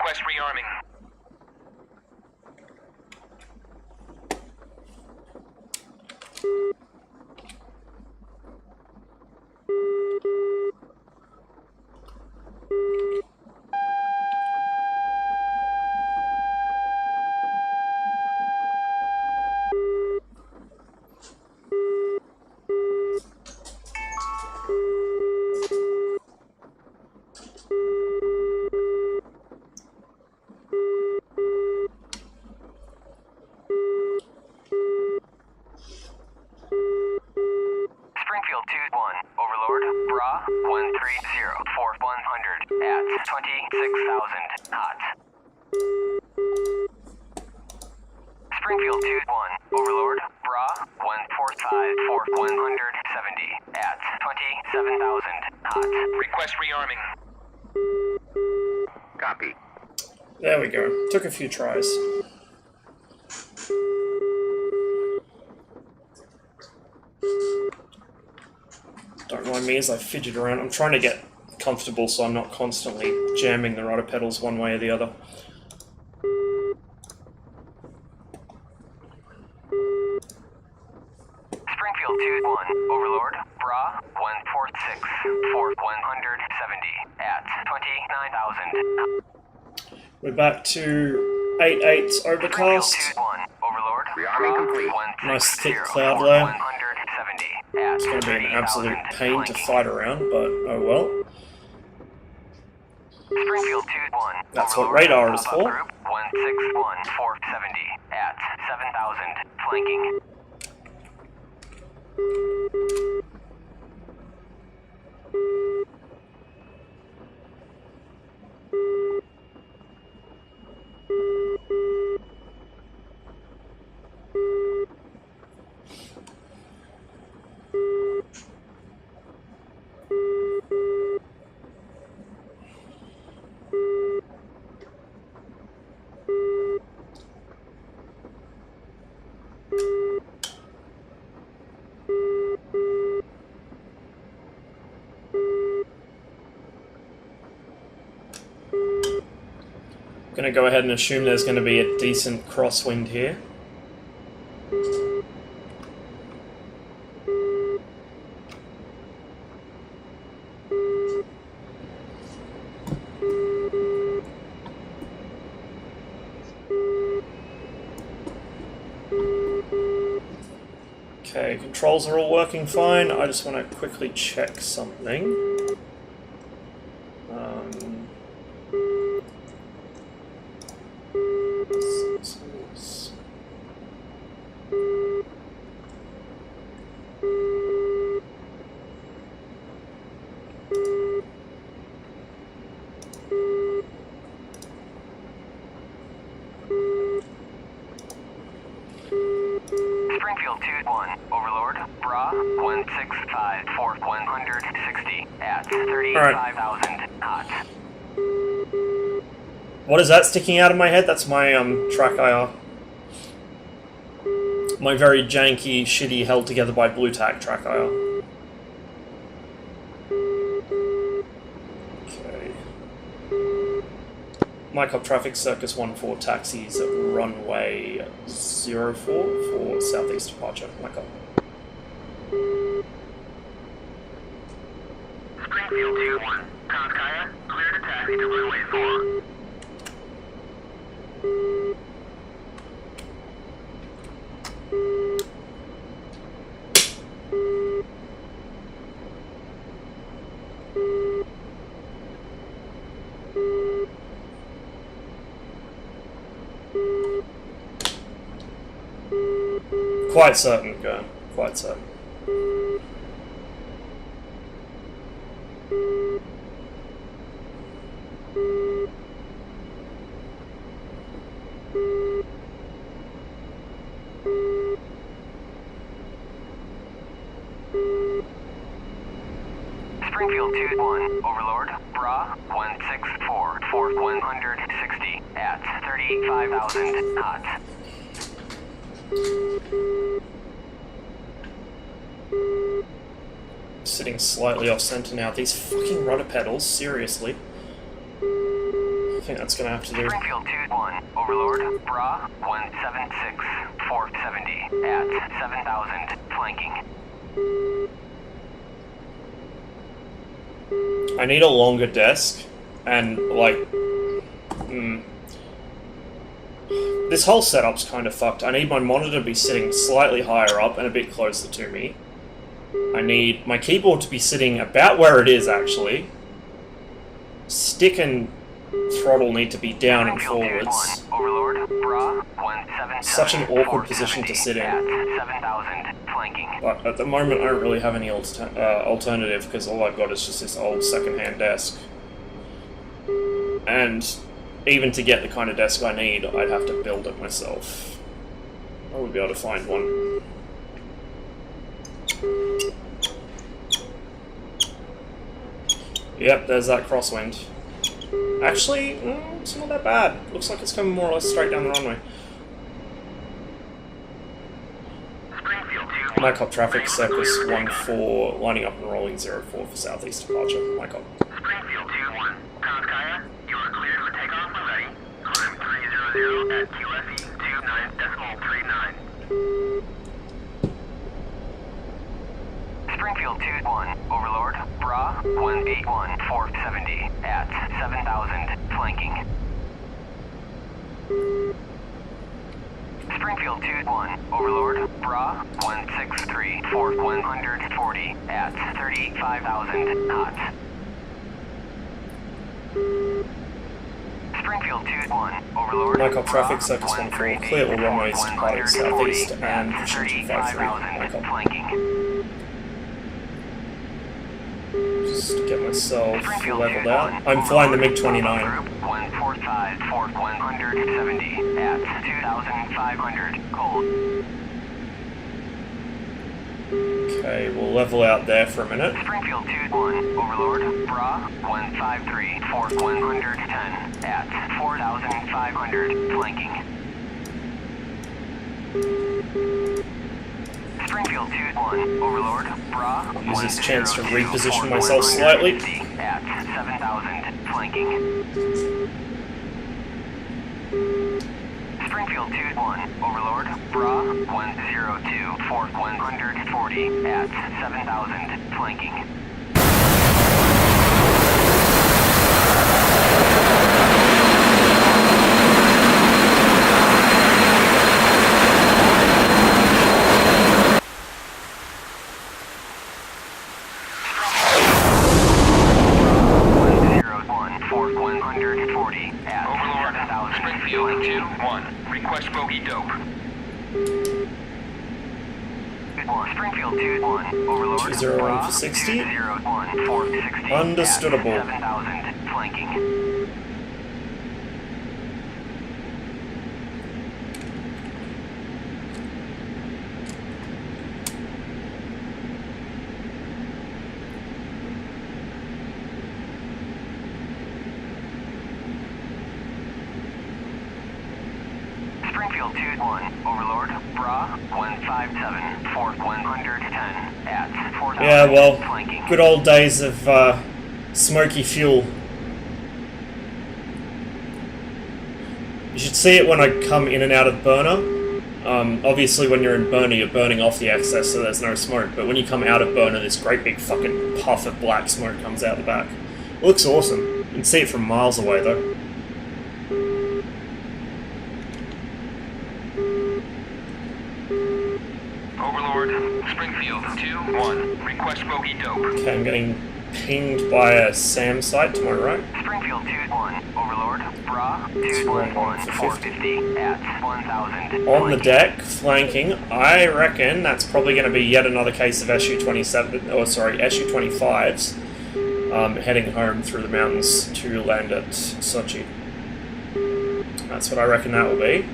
Request rearming. Springfield 2-1, Overlord, Bra 130, 4100 at 26,000 knots. Springfield 2-1, Overlord, Bra 145, 4170 at 27,000 knots. Request rearming. Copy. There we go. Took a few tries. Don't mind me as I fidget around. I'm trying to get comfortable so I'm not constantly jamming the rudder pedals one way or the other. Springfield 2-1, Overlord, Bra 146, 4170 at 29,000. We're back to 8/8 overcast. Springfield 2-1, Overlord, Rearming complete. Nice thick cloud layer. 170 at It's going to be an absolute 30,000 pain to flanking. fight around, but oh well. Springfield 2-1, That's what Overlord, radar is pop-up for. Group 161, 470 at 7,000 flanking. Going to go ahead and assume there's going to be a decent crosswind here. Okay, controls are all working fine. I just want to quickly check something. Springfield 2-1, Overlord, Bra 165, 4160 at 35,000 knots. What is that sticking out of my head? That's my track IR. My very janky, shitty, held together by blue tack track IR. Okay. Mycop traffic circus 14 taxis at runway 04 for southeast departure. Mycop. Springfield 2-1, Konkaya, clear to taxi to runway 4. Quite certain, go. Quite certain. Springfield 2-1, Overlord, Bra 164, 4160 at 35,000 knots. Sitting slightly off center now. These fucking rudder pedals, seriously. think that's going to have to do. Springfield 2-1, Overlord, Bra 176, 470 at 7,000, flanking. I need a longer desk, and like, this whole setup's kind of fucked. I need my monitor to be sitting slightly higher up and a bit closer to me. I need my keyboard to be sitting about where it is, actually. Stick and throttle need to be down and forwards. Overlord, Bra 177, Such an awkward position to sit in. at 7,000, flanking. But at the moment, I don't really have any alternative, because all I've got is just this old second-hand desk. And even to get the kind of desk I need, I'd have to build it myself. I would be able to find one. Yep, there's that crosswind. Actually, it's not that bad. Looks like it's coming more or less straight down the runway. Mycop traffic, Circus 1-4, lining up and rolling 0-4 for southeast departure. Mycop. Springfield 2-1, Kanskaya, you are cleared for takeoff when ready. Climb 300 at QFE 29.39. Springfield 2-1, Overlord, Bra 181, 470 at 7,000, flanking. Springfield 2-1, Overlord, Bra 163, 140 at 35,000 knots. Springfield 2-1, Overlord, Mycop traffic, Bra Circus 1-4, 138, clear all runways departing southeast and at pushing 253. 35,000, Mycop. flanking. Just get myself Springfield leveled 2-1, out. I'm flying the Overlord, MiG-29. Group 145 for 170 at 2,500 cold. Okay, we'll level out there for a minute. Springfield 2-1, Overlord, Bra 153 for 110 at 4,500 flanking. Springfield 2-1, Overlord, Bra Use this chance to 102 reposition for myself slightly. 150 at 7,000 flanking. Springfield 2-1, Overlord, Bra 102 for 140 at 7,000 flanking. Springfield 2-1, request bogey dope. Springfield 2-1, Overlord, 201 for 60. 201 for 60 Understoodable. at 7,000 flanking. Springfield 2-1, Overlord, Bra 157 for 110 at 4,000 Yeah, well, flanking. good old days of smoky fuel. You should see it when I come in and out of burner. Obviously when you're in burner, you're burning off the excess, so there's no smoke. But when you come out of burner, this great big fucking puff of black smoke comes out the back. It looks awesome. You can see it from miles away, though. Overlord, Springfield 2-1, request bogey dope. Okay, I'm getting pinged by a SAM site to my right. Springfield 2-1, Overlord, Bra 211 450 at 1,000. On the deck, flanking, I reckon that's probably going to be yet another case of SU-25s heading home through the mountains to land at Sochi. That's what I reckon that will be.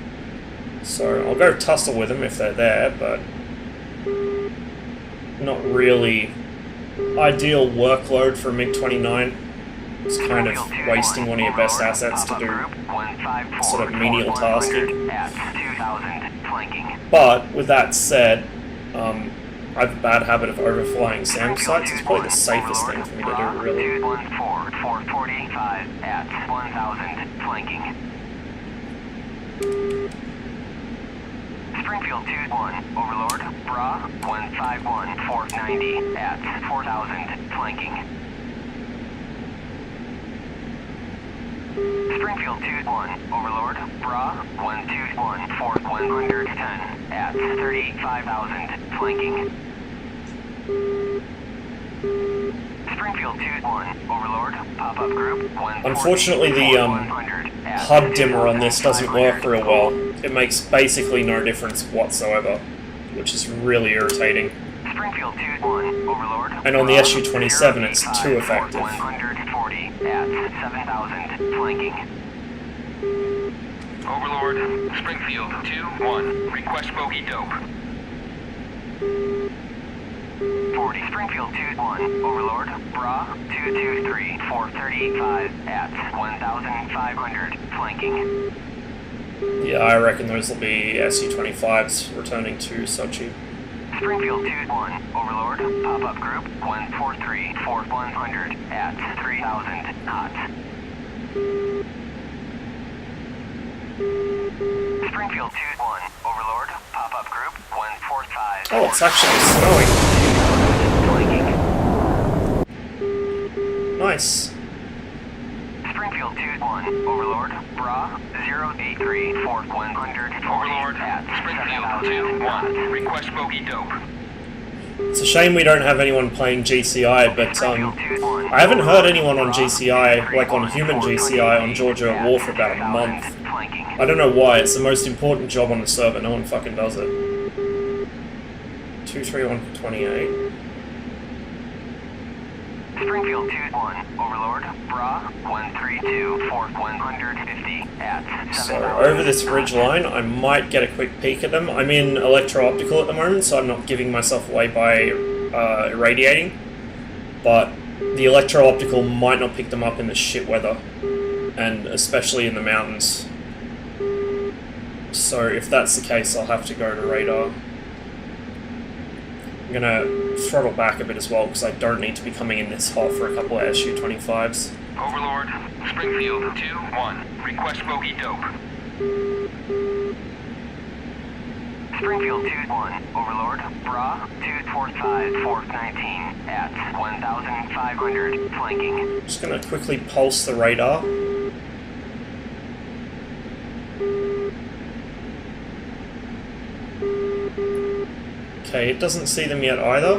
So I'll go tussle with them if they're there, but not really ideal workload for a MiG-29. It's kind of wasting one of your best assets to do sort of menial tasking. But with that said, I have a bad habit of overflying SAM sites. It's probably the safest thing for me to do, really. flanking. Springfield 2-1, Overlord, Bra, 151, 490 at 4,000, flanking. Springfield 2-1, Overlord, Bra, 121, 110 at 35,000, flanking. Springfield 2-1, Overlord, pop-up group, 140, Unfortunately, the HUD dimmer on this doesn't work real well. It makes basically no difference whatsoever, which is really irritating. Springfield 2-1, Overlord, And on the SU-27, it's too effective. 140 at 7,000, flanking. Overlord, Springfield 2-1, request bogey dope. 40, Springfield 2-1, Overlord, Bra, 223, 435 at 1,500, flanking. Yeah, I reckon those will be SU-25s returning to Sochi. Springfield 2-1, Overlord, pop-up group, 143, 4100 at 3,000, hot. Springfield 2-1, Overlord, pop-up group, 145. Oh, it's actually snowing. Nice. Springfield 2-1, Overlord, Bra, 083, 4100, Overlord, at Springfield 2-1, request bogey dope. It's a shame we don't have anyone playing GCI, but I haven't heard anyone on GCI, like on human GCI, on Georgia at War for about a month. I don't know why, it's the most important job on the server, no one fucking does it. 231 for 28. Springfield 2-1, Overlord, Bra, 132, 150 at 7,000. So over this ridge line, I might get a quick peek at them. I'm in electro-optical at the moment, so I'm not giving myself away by irradiating. But the electro-optical might not pick them up in the shit weather, and especially in the mountains. So if that's the case, I'll have to go to radar. I'm gonna throttle back a bit as well, because I don't need to be coming in this hot for a couple of SU-25s. Overlord, Springfield 2-1, request bogey dope. Springfield 2-1, Overlord, Bra, 245, 419 at 1,500, flanking. Just gonna quickly pulse the radar. Okay, it doesn't see them yet either,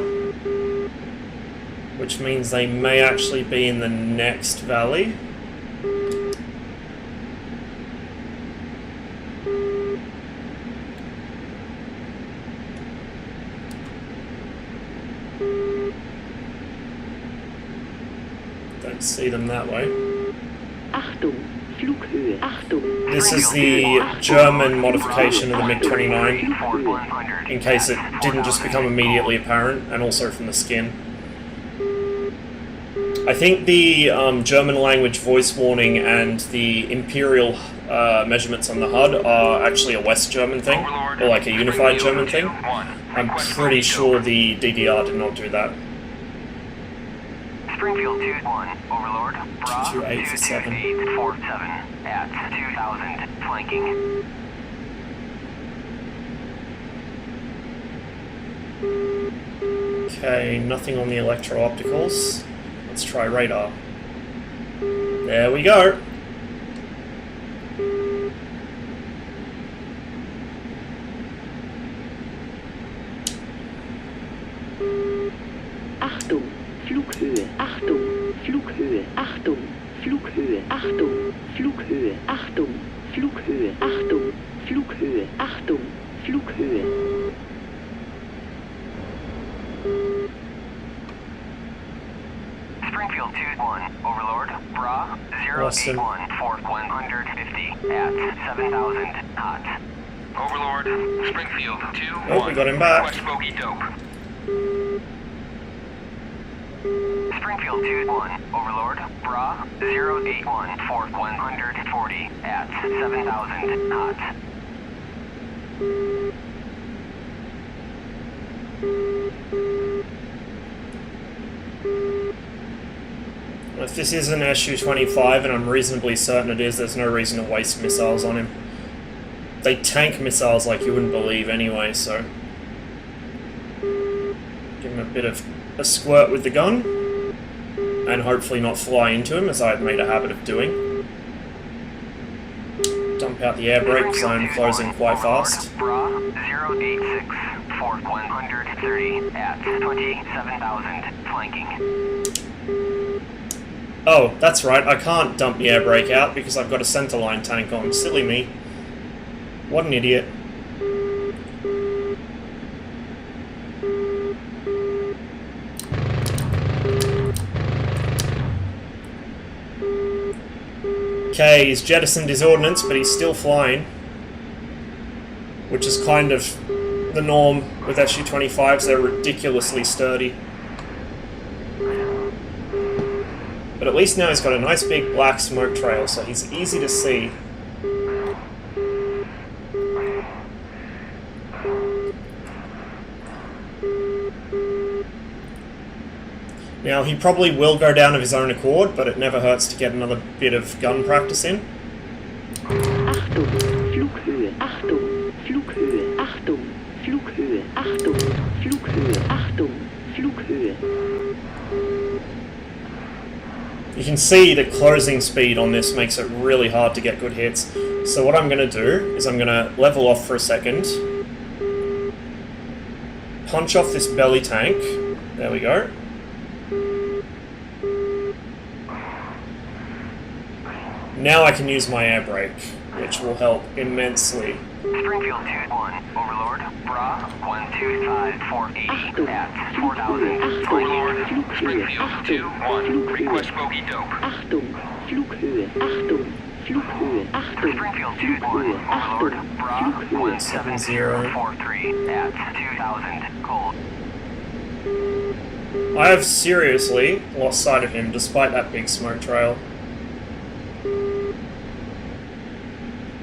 which means they may actually be in the next valley. Don't see them that way. Achtung, Flughöhe, Achtung. This is the German modification of the MiG-29, in case it didn't just become immediately apparent, and also from the skin. I think the German language voice warning and the imperial measurements on the HUD are actually a West German thing, or like a unified German thing. I'm pretty sure the DDR did not do that. Springfield 2-1, Overlord, Bra, 228 for 7. 22847 at 2,000, flanking. Okay, nothing on the electro-opticals. Let's try radar. There we go. Achtung, Flughöhe, Achtung, Flughöhe, Achtung, Flughöhe, Achtung, Flughöhe, Achtung, Flughöhe, Achtung, Flughöhe, Achtung, Flughöhe. Springfield 2-1, Overlord, Bra, 081, 150 at 7,000, hot. Overlord, Springfield 2-1, Oh, we got him back. request bogey dope. Springfield 2-1, Overlord, Bra, 081, 140 at 7,000, hot. If this is an SU-25, and I'm reasonably certain it is, there's no reason to waste missiles on him. They tank missiles like you wouldn't believe anyway, so... give him a bit of a squirt with the gun, and hopefully not fly into him, as I've made a habit of doing. Dump out the air brake, because I'm closing quite fast. Bra 086 for 130 at 27,000 flanking. Oh, that's right, I can't dump the air brake out because I've got a centerline tank on. Silly me. What an idiot. Okay, he's jettisoned his ordnance, but he's still flying. Which is kind of the norm with SU-25s, they're ridiculously sturdy. But at least now he's got a nice big black smoke trail, so he's easy to see. Now, he probably will go down of his own accord, but it never hurts to get another bit of gun practice in. Achtung, Flughöhe, Achtung, Flughöhe, Achtung, Flughöhe, Achtung, Flughöhe, Achtung, Flughöhe. You can see the closing speed on this makes it really hard to get good hits. So what I'm going to do is I'm going to level off for a second. Punch off this belly tank. There we go. Now I can use my air brake, which will help immensely. Springfield 2-1, Overlord, Bra 125 for 80 at 4,000. Overlord, Springfield 2-1, request bogey dope. Achtung, Flughöhe, Achtung, Flughöhe, Achtung, Springfield Flughöhe, 2-1, Overlord, Achtung, Bra Flughöhe. 17043 at 2,000. Cold. I have seriously lost sight of him despite that big smoke trail.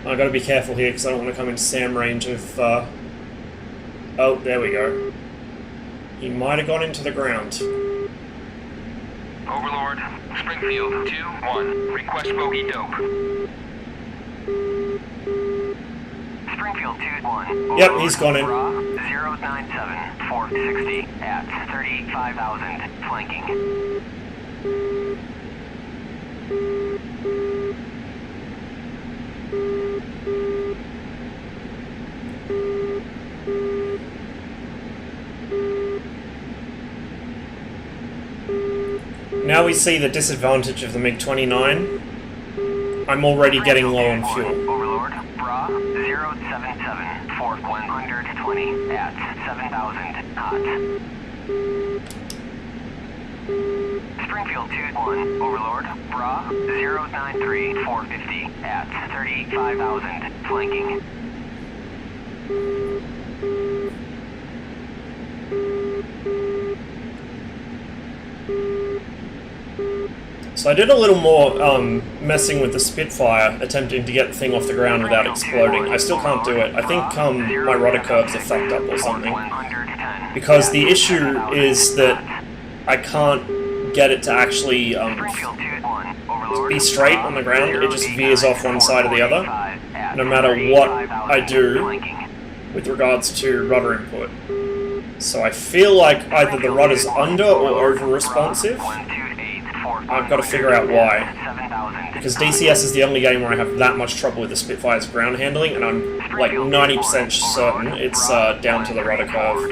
I've got to be careful here because I don't want to come into SAM range of... Oh, there we go. He might have gone into the ground. Overlord, Springfield 2-1, request bogey dope. Springfield 2-1. Yep, he's gone in. 097 460 at 35,000 flanking. Now we see the disadvantage of the MiG-29. I'm already getting low on fuel. Overlord, Bra 077 for 120 at 7,000 knots. Springfield 2-1, Overlord, Bra 093 450 at 35,000 flanking. So I did a little more messing with the Spitfire, attempting to get the thing off the ground without exploding. I still can't do it. I think my rudder curves are fucked up or something. Because the issue is that I can't get it to actually be straight on the ground. It just veers off one side or the other, no matter what I do with regards to rudder input. So I feel like either the rudder's under or over-responsive. I've got to figure out why. Because DCS is the only game where I have that much trouble with the Spitfire's ground handling, and I'm like 90% certain it's down to the rudder curve.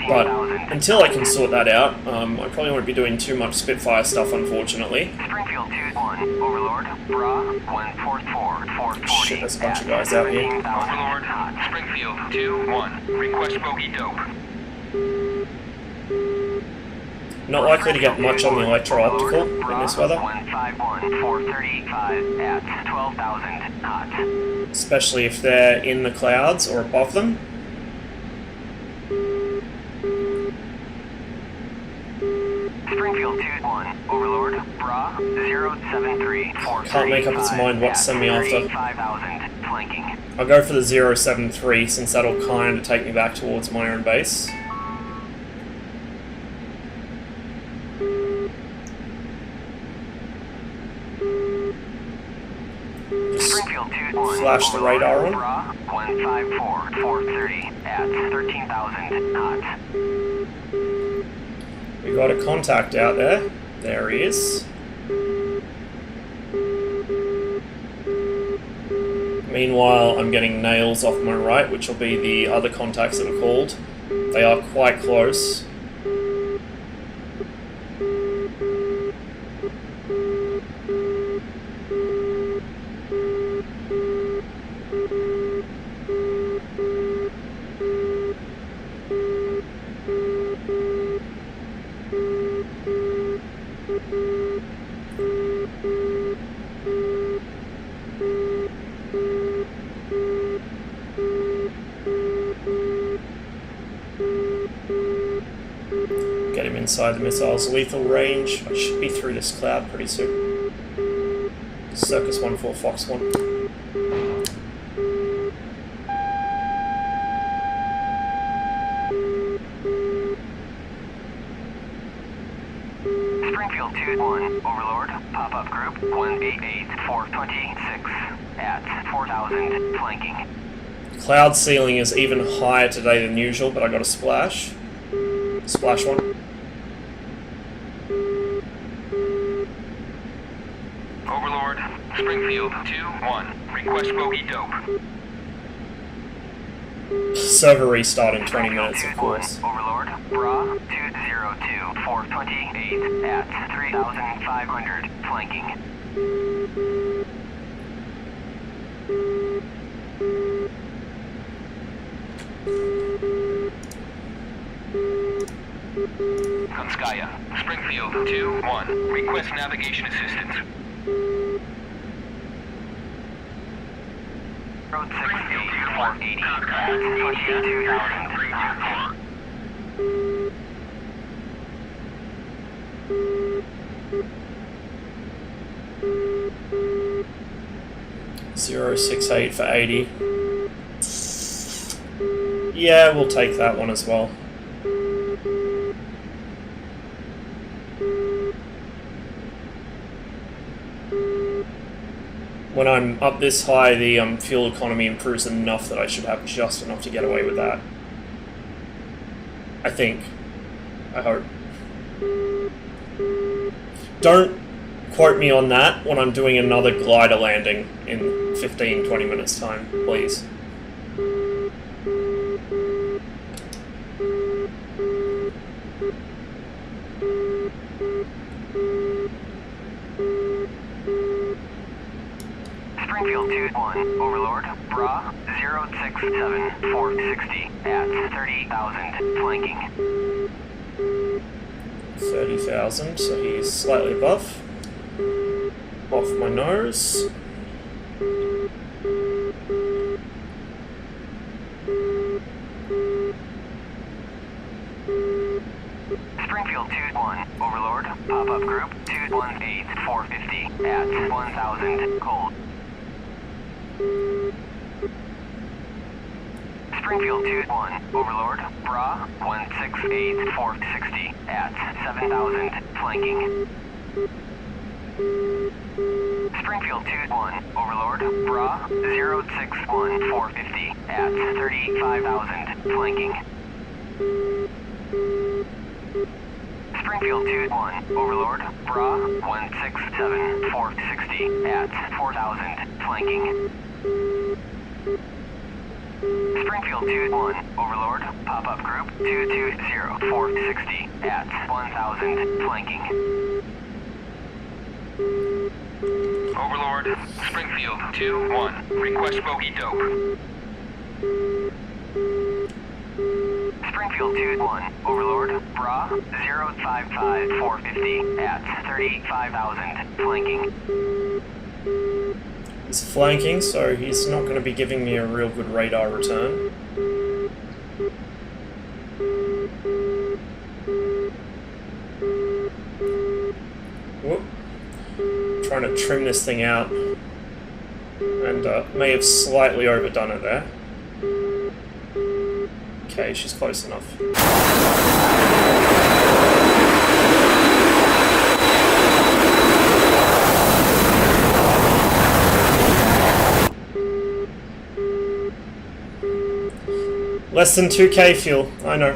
But until I can sort that out, I probably won't be doing too much Spitfire stuff, unfortunately. Springfield 2-1, Overlord, Bra 144 Shit, there's a bunch of guys out here. Overlord, Springfield 2-1, request bogey dope. Not likely to get much on the electro-optical in this weather. 151 435 at 12,000 knots. Especially if they're in the clouds or above them. Springfield 2-1, Overlord, Bra 073 Can't make up its mind what to send me after. 5,000 flanking. I'll go for the 073 since that'll kind of take me back towards my own base. Flash the radar on. Bra 154-430 at 13,000 knots. We got a contact out there. There he is. Meanwhile, I'm getting nails off my right, which will be the other contacts that are called. They are quite close. Get him inside the missile's lethal range. I should be through this cloud pretty soon. Circus 1-4 Fox 1. Springfield 2-1, Overlord, pop-up group 188-426 at 4,000 flanking. Cloud ceiling is even higher today than usual, but I got a splash. Splash one. Overlord, Springfield 2-1, request bogey dope. Server restart in 20 minutes, of course. Overlord, Bra 202-428 at 3,500 flanking. Konskaya, Springfield 2-1, request navigation assistance. Road 68480 at 22,000. 068 for 80. Yeah, we'll take that one as well. When I'm up this high, the fuel economy improves enough that I should have just enough to get away with that. I think. I hope. Don't quote me on that when I'm doing another glider landing in 15-20 minutes time, please. Springfield 2-1, Overlord, Bra 067-460 at 30,000 flanking. 30,000, so he's slightly above. Off my nose. Springfield 2-1, Overlord, pop-up group 218-450 at 1,000 cold. Springfield 2-1, Overlord, Bra 168-460 at 7,000 flanking. Springfield 2-1, Overlord, Bra 061-450 at 35,000 flanking. Springfield 2-1, Overlord, Bra 167-460 at 4,000 flanking. Springfield 2-1, Overlord, pop-up group 220-460 at 1,000 flanking. Overlord, Springfield 2-1, request bogey dope. Springfield 2-1, Overlord, Bra 055-450 at 35,000 flanking. He's flanking, so he's not going to be giving me a real good radar return. Whoop. Trying to trim this thing out, and may have slightly overdone it there. Okay, she's close enough. Less than 2k fuel, I know.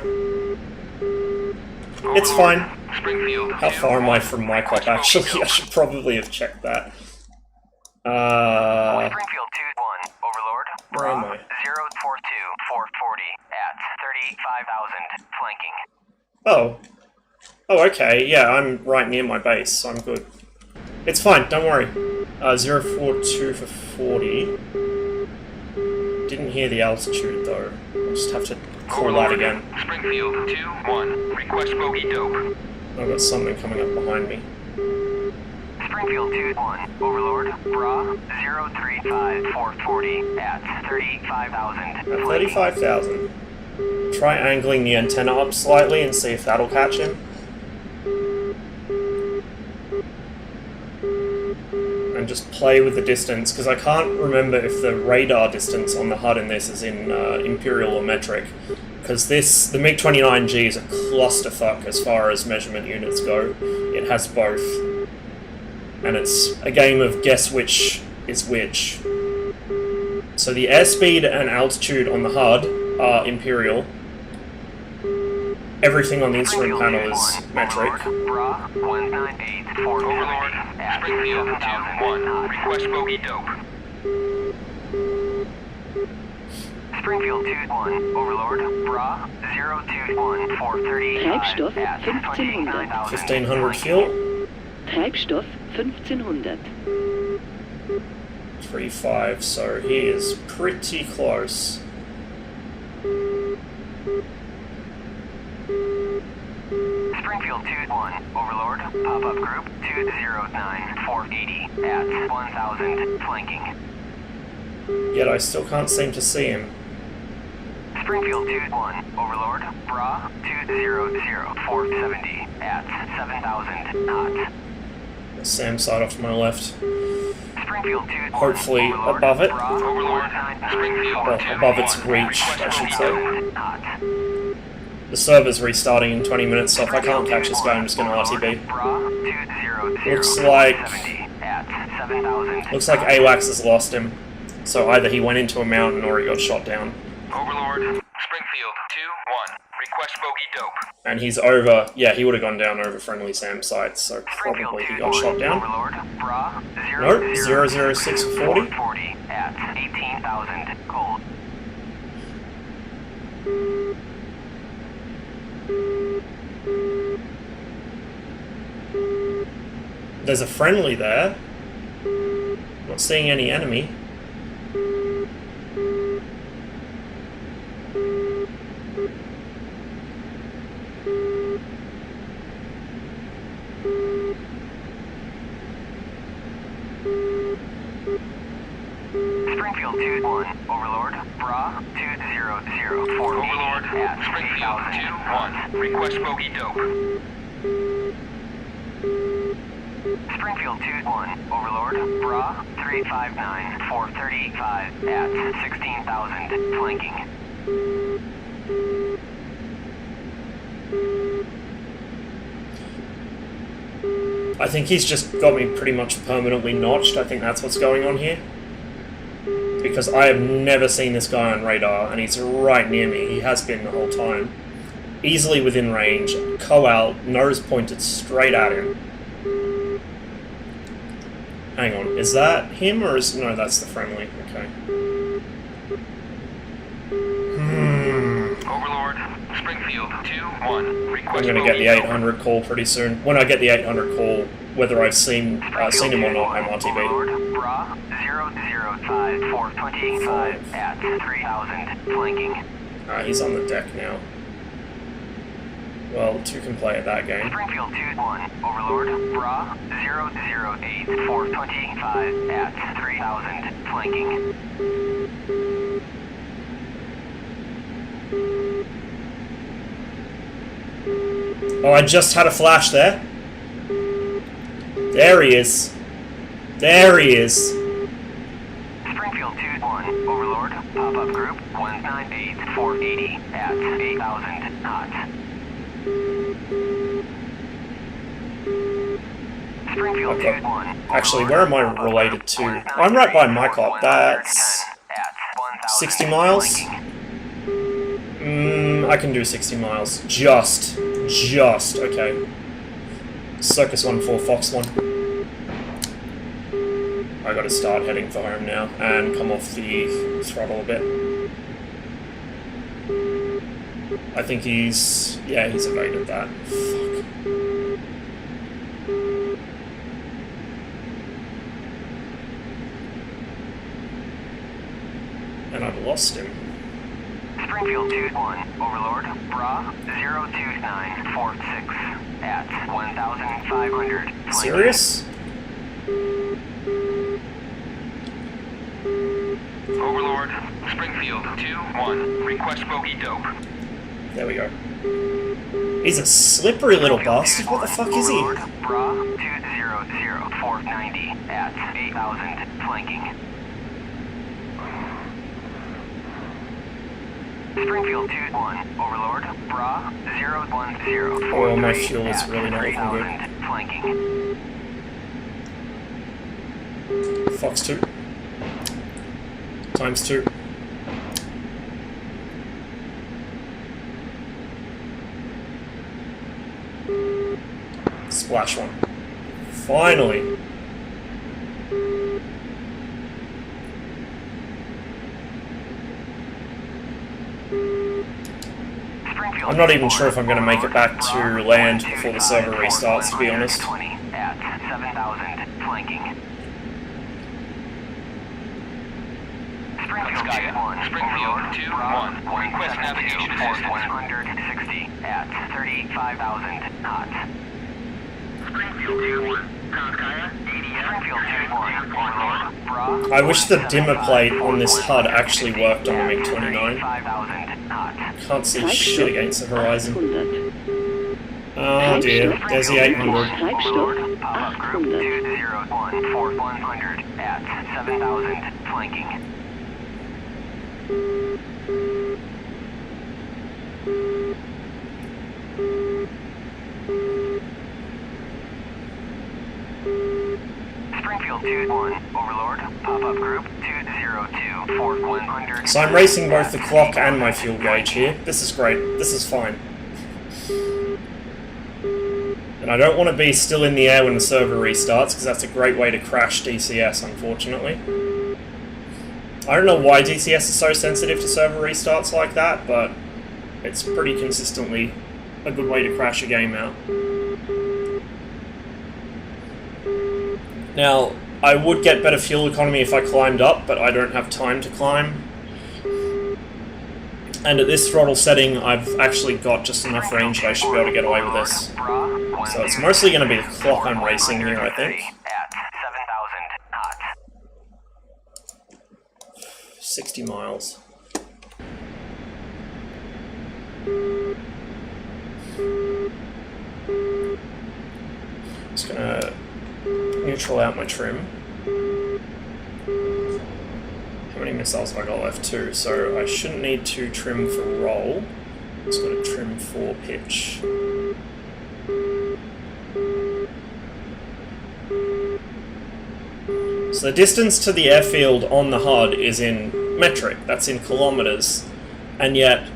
It's fine. Springfield. How far am I from my cop, actually? I should probably have checked that. Springfield 2-1, Overlord. Where am Bra I? 042-440 at 35,000, flanking. Oh. Oh, okay, yeah, I'm right near my base, so I'm good. It's fine, don't worry. 042 for 40. Didn't hear the altitude, though. I'll just have to call that again. Springfield 2-1, request bogey dope. I've got something coming up behind me. Springfield 2-1, Overlord. Bra 035-440 at 35,000, At flanking. 35,000. Try angling the antenna up slightly and see if that'll catch him. And just play with the distance, because I can't remember if the radar distance on the HUD in this is in imperial or metric. Because the MiG-29G is a clusterfuck as far as measurement units go. It has both. And it's a game of guess which is which. So the airspeed and altitude on the HUD are imperial. Everything on the instrument panel is metric. Bra 198-440 at Springfield 2-1, request bogey dope. Springfield 2-1, Overlord. Bra 021-435 Treibstoff at 1500. 1500 fuel. Treibstoff 1500. 3.5, so he is pretty close. Springfield 2-1, Overlord. Pop-up group 209-480 at 1,000, flanking. Yet I still can't seem to see him. Springfield 2-1, Overlord. Bra 200-470 at 7,000 knots. SAM side off to my left. Springfield 2-1, Hopefully Overlord. above it. Bra, Overlord. Springfield Well, 2-1, above its reach, request I should bogey say. knots. The server's restarting in 20 minutes, so if I can't catch this guy, I'm just going to RTB. Bra 200-470 at 7,000. Looks like AWACS has lost him. So either he went into a mountain or he got shot down. Overlord. Springfield 2-1, request bogey dope. And he's over, yeah, he would have gone down over friendly SAM sites, so probably he got shot down. Overlord. Bra Nope, 006-40. 40 at 18,000, cold. There's a friendly there. Not seeing any enemy. Springfield 2-1, Overlord. Bra 200-480 Overlord. at Springfield 3,000. 2-1, request bogey dope. Springfield 2-1, Overlord. Bra 359-435 at 16,000, flanking. I think he's just got me pretty much permanently notched. I think that's what's going on here. Because I have never seen this guy on radar, and he's right near me. He has been the whole time. Easily within range, co-out, nose pointed straight at him. Hang on, is that him or is... No, that's the friendly, okay. Overlord. Springfield 2-1, request I'm gonna get the 800 call pretty soon. When I get the 800 call, whether I've seen him or not, I'm RTB. Overlord. Bra 005-425 at 3,000, flanking. He's on the deck now. Well, two can play at that game. Springfield 2-1, Overlord. Bra 008-425 at 3,000, flanking. Oh, I just had a flash there. There he is. There he is. Springfield 2-1, Overlord. Pop-up group 198-480 at 8,000 knots. Springfield Okay. 2-1. Actually, where am I related to? I'm right by my cop. That's 60 miles. I can do 60 miles. Just. Okay. Circus 1-4, Fox 1. I gotta start heading for home now and come off the throttle a bit. I think he's... yeah, he's evaded that. Fuck. And I've lost him. Springfield 2-1, Overlord, Bra 02946 at 1,500. Serious? Overlord, Springfield 2-1, request bogey dope. There we go. He's a slippery little bastard. What the fuck is he? Overlord, Bra 200,490 at 8,000 flanking. Springfield 2-1, Overlord, Bra 01043 Oh, my fuel is really not looking 3,000 flanking. good. Fox 2. Times 2. Splash 1. Finally! I'm not even sure if I'm going to make it back to land before the server restarts, to be honest. At 7,000 flanking. Springfield 2-1, request navigation assistance. 160 at 35,000 knots. Springfield 2-1, Kaya, Springfield 2-1, Overlord, Bra. I wish the dimmer plate on this HUD actually worked on the MiG-29. 5,000 knots. Can't see shit against the horizon. 800. Oh dear, there's the 800. Treibstoff Pop-up group 800. 201 for 100 at 7,000 flanking. Springfield 2-1, Overlord, pop-up group 202 for 100. So I'm racing both the clock and my fuel gauge here. This is great. This is fine. And I don't want to be still in the air when the server restarts, because that's a great way to crash DCS, unfortunately. I don't know why DCS is so sensitive to server restarts like that, but it's pretty consistently a good way to crash a game out. Now, I would get better fuel economy if I climbed up, but I don't have time to climb. And at this throttle setting, I've actually got just enough range that I should be able to get away with this. So it's mostly going to be the clock I'm racing here, I think. At 7,000 knots. 60 miles. Just gonna neutral out my trim. How many missiles have I got left? 2, so I shouldn't need to trim for roll. Just got to trim for pitch. So the distance to the airfield on the HUD is in metric, that's in kilometers, and yet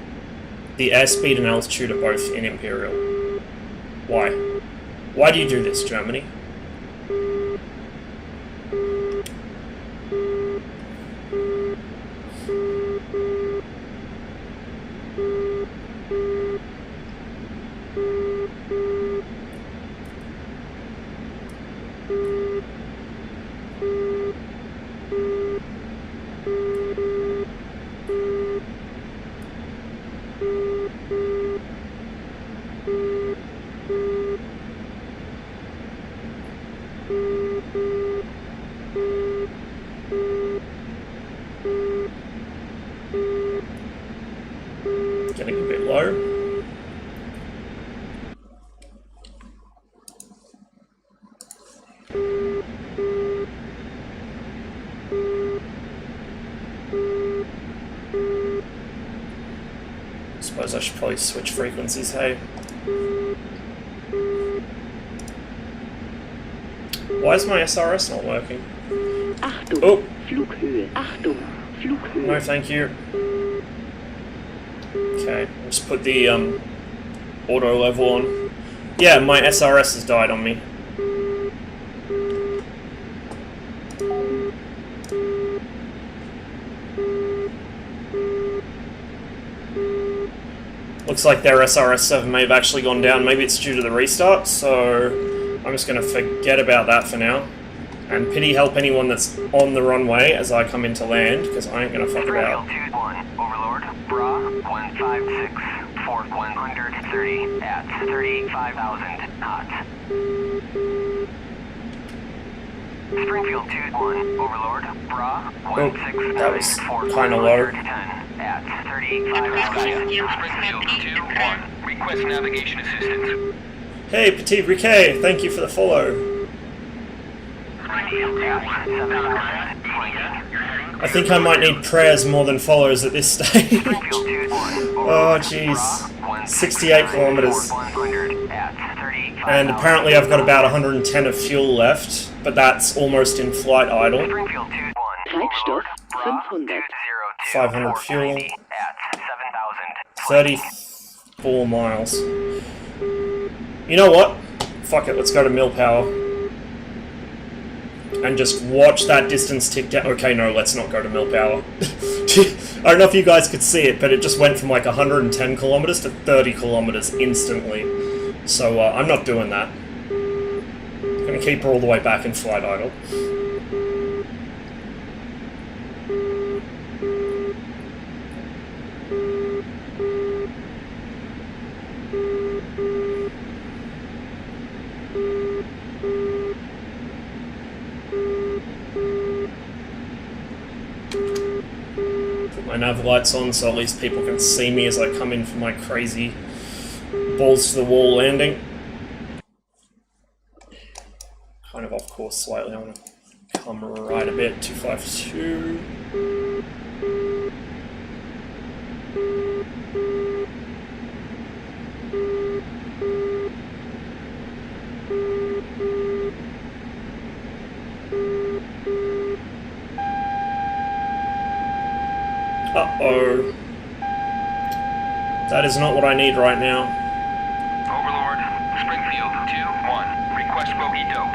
the airspeed and altitude are both in imperial. Why? Why do you do this, Germany? Getting a bit low. Suppose I should probably switch frequencies, hey? Why is my SRS not working? Achtung, Oh! Flughöhe. Achtung, Flughöhe. No, thank you. Okay, I'll just put the auto level on. Yeah, my SRS has died on me. Looks like their SRS-7 may have actually gone down. Maybe it's due to the restart, so I'm just going to forget about that for now. And pity help anyone that's on the runway as I come into land, because I ain't going to fuck about. Springfield 2-1, Overlord, Bra 156 for 130 at 35,000 knots. Springfield 2-1, Overlord, Bra 169 that was for kinda low. 110 at 35,000 Springfield 2-1. Request navigation assistance. Hey, Petit Briquet, thank you for the follow. I think I might need prayers more than follows at this stage. Oh, jeez. 68 kilometers. And apparently I've got about 110 of fuel left, but that's almost in flight idle. Treibstoff 500. 500 fuel. 34 miles. You know what? Fuck it, let's go to mill power. And just watch that distance tick down. Okay, no, let's not go to mill power. I don't know if you guys could see it, but it just went from like 110 kilometers to 30 kilometers instantly. So I'm not doing that. I'm gonna keep her all the way back in flight idle. My nav lights on so at least people can see me as I come in for my crazy balls to the wall landing. Kind of off course slightly, I want to come right a bit, 252. Uh-oh. That is not what I need right now. Overlord, Springfield 2-1. Request bogey dope.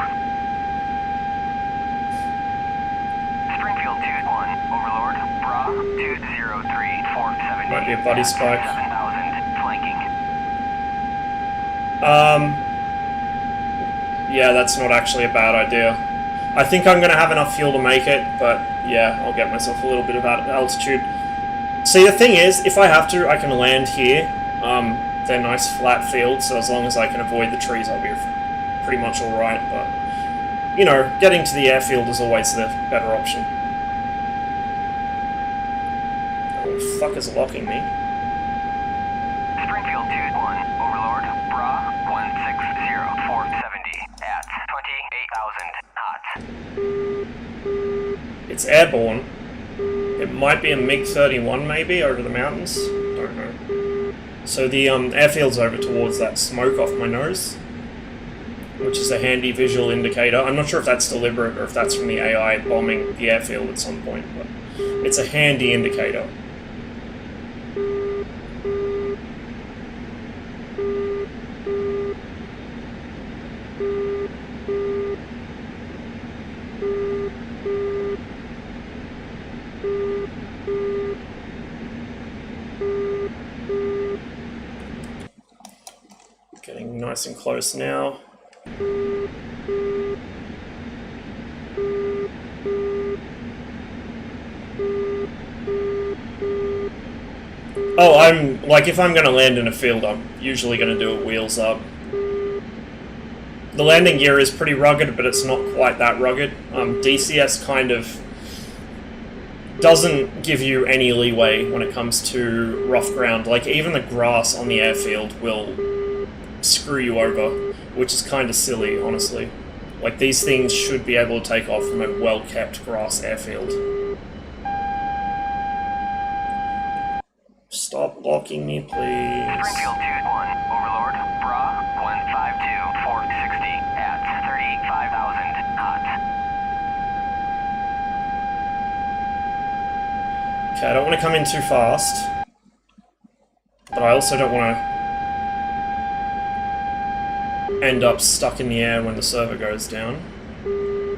Springfield 2-1, Overlord, Bra 203 470. Might be a buddy spike. 7,000 flanking. Yeah, that's not actually a bad idea. I think I'm gonna have enough fuel to make it, but yeah, I'll get myself a little bit of altitude. See, the thing is, if I have to, I can land here. They're nice flat fields, so as long as I can avoid the trees, I'll be pretty much alright, but, you know, getting to the airfield is always the better option. Oh, fuck is locking me? Springfield 2-1, Overlord, Bra 160 470 at 28,000 knots. It's airborne. It might be a MiG-31 maybe, over the mountains. Don't know. So the airfield's over towards that smoke off my nose, which is a handy visual indicator. I'm not sure if that's deliberate or if that's from the AI bombing the airfield at some point, but it's a handy indicator. Getting nice and close now. Oh, if I'm gonna land in a field, I'm usually gonna do it wheels up. The landing gear is pretty rugged, but it's not quite that rugged. DCS kind of doesn't give you any leeway when it comes to rough ground. Like, even the grass on the airfield will screw you over, which is kind of silly, honestly. Like, these things should be able to take off from a well-kept grass airfield. Stop blocking me, please. Springfield 2-1, Overlord, Bra 152 460 at 35,000 knots. Okay, I don't want to come in too fast. I also don't want to end up stuck in the air when the server goes down.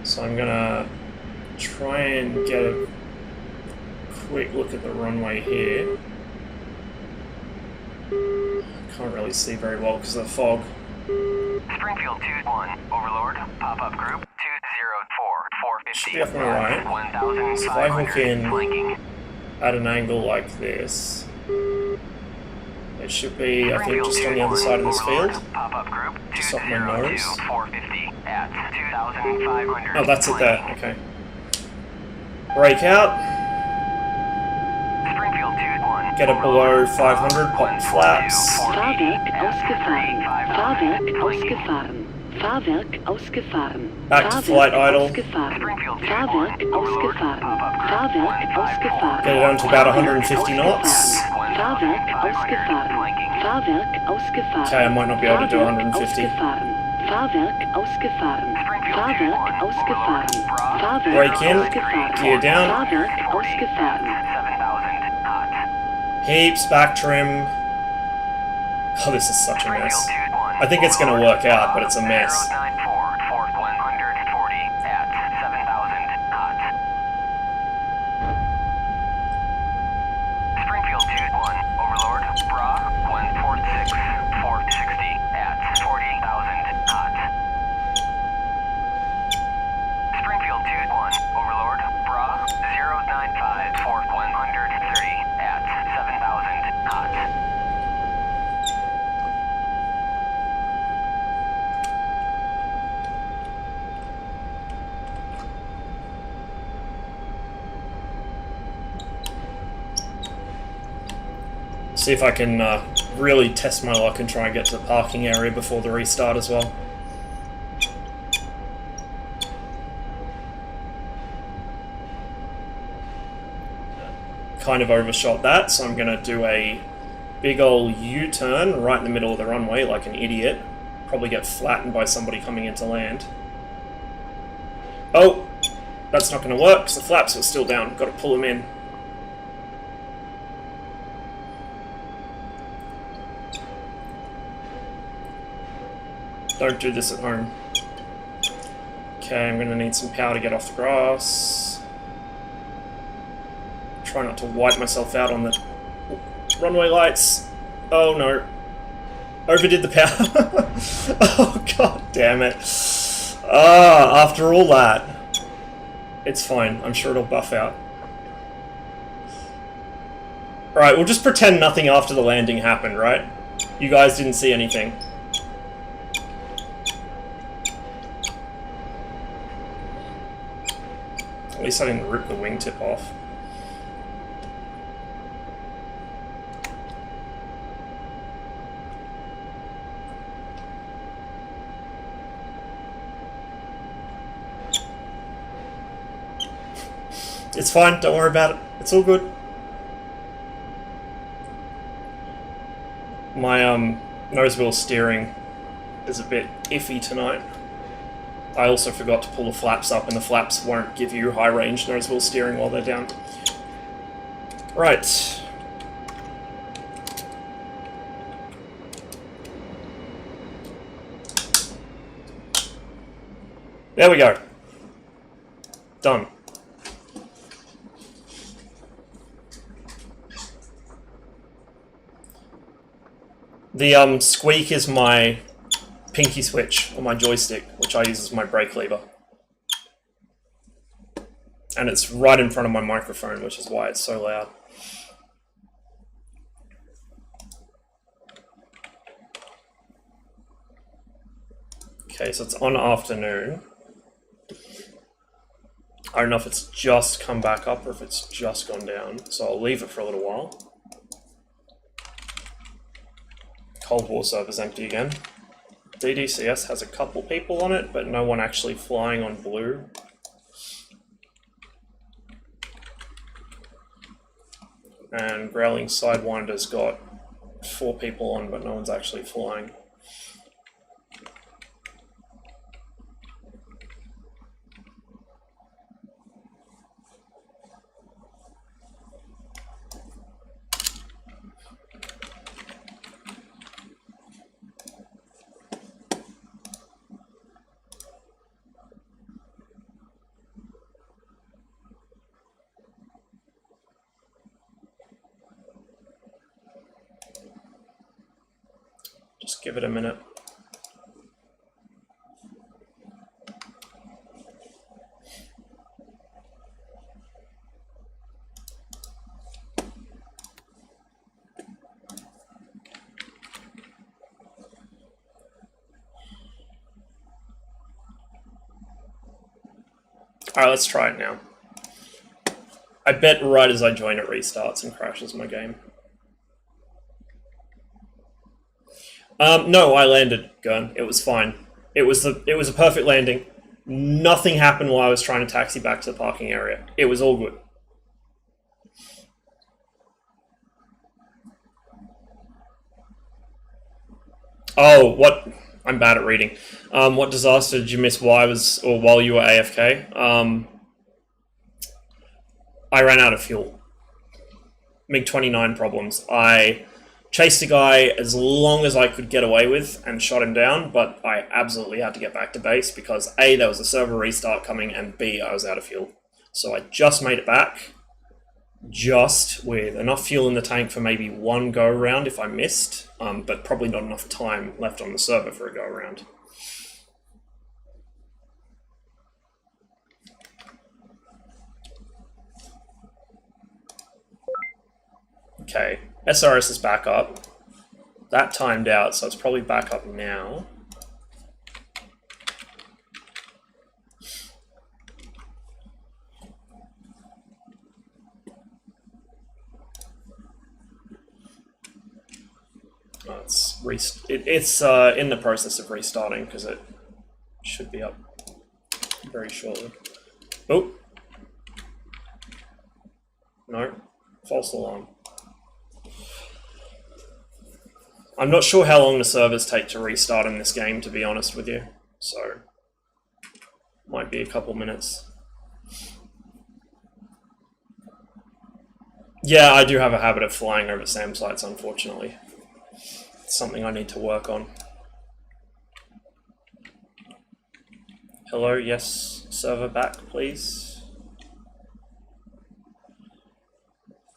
So I'm gonna try and get a quick look at the runway here. Can't really see very well because of the fog. Springfield 2-1, Overlord, pop-up group 204, 450. Should be up on the right. 1,500, So if I hook in flanking. at an angle like this, it should be, I think, just on the other side of this field. Pop-up group Just off my 202, nose. 450 at 2,500. Oh, that's it there. Okay. Brake out. Springfield 2-1. Get it below 500. Pop flaps. Fahrwerk ausgefahren. Fahrwerk ausgefahren. Fahrwerk ausgefahren. Back to flight idle. Ausgefahren. Fahrwerk ausgefahren. Fahrwerk ausgefahren. Get it down to about 150 knots. Fahrwerk ausgefahren. Fahrwerk ausgefahren. Okay, I might not be able to do 150. Fahrwerk ausgefahren. Fahrwerk ausgefahren. Fahrwerk Brake in. ausgefahren. Gear down. Fahrwerk ausgefahren. 7,000 knots. Heaps back trim. Oh, this is such a mess. I think it's going to work out, but it's a mess. 094 for 140 at 7,000 knots. Springfield 2-1, Overlord, Bra 146, 460 at 40,000 knots. Springfield 2-1, Overlord, Bra 095 for 130 at 7,000 knots. See if I can really test my luck and try and get to the parking area before the restart as well. Kind of overshot that, so I'm going to do a big ol' U-turn right in the middle of the runway like an idiot. Probably get flattened by somebody coming into land. Oh! That's not going to work because the flaps are still down. Got to pull them in. Don't do this at home. Okay, I'm going to need some power to get off the grass. Try not to wipe myself out on the runway lights. Oh no. Overdid the power. Oh god damn it. Ah, after all that. It's fine. I'm sure it'll buff out. Alright, we'll just pretend nothing after the landing happened, right? You guys didn't see anything. At least I didn't rip the wingtip off. It's fine, don't worry about it. It's all good. My nose wheel steering is a bit iffy tonight. I also forgot to pull the flaps up, and the flaps won't give you high range nose wheel steering while they're down. Right. There we go. Done. The squeak is my pinky switch on my joystick, which I use as my brake lever. And it's right in front of my microphone, which is why it's so loud. Okay, so it's on afternoon. I don't know if it's just come back up or if it's just gone down, so I'll leave it for a little while. Cold War server's empty again. DCS has a couple people on it, but no one actually flying on blue. And Growling Sidewinder's got 4 people on, but no one's actually flying. Give it a minute. Alright, let's try it now. I bet right as I join it restarts and crashes my game. No, I landed, Gurn. It was fine. It was a perfect landing. Nothing happened while I was trying to taxi back to the parking area. It was all good. Oh, what? I'm bad at reading. What disaster did you miss while you were AFK? I ran out of fuel. MiG-29 problems. I chased a guy as long as I could get away with and shot him down, but I absolutely had to get back to base because A, there was a server restart coming, and B, I was out of fuel. So I just made it back, just with enough fuel in the tank for maybe one go-around if I missed, but probably not enough time left on the server for a go-around. Okay, SRS is back up. That timed out, so it's probably back up now. Oh, it's in the process of restarting because it should be up very shortly. Oh, no, false alarm. I'm not sure how long the servers take to restart in this game, to be honest with you. So, might be a couple minutes. Yeah, I do have a habit of flying over SAM sites, unfortunately. It's something I need to work on. Hello, yes, server back, please.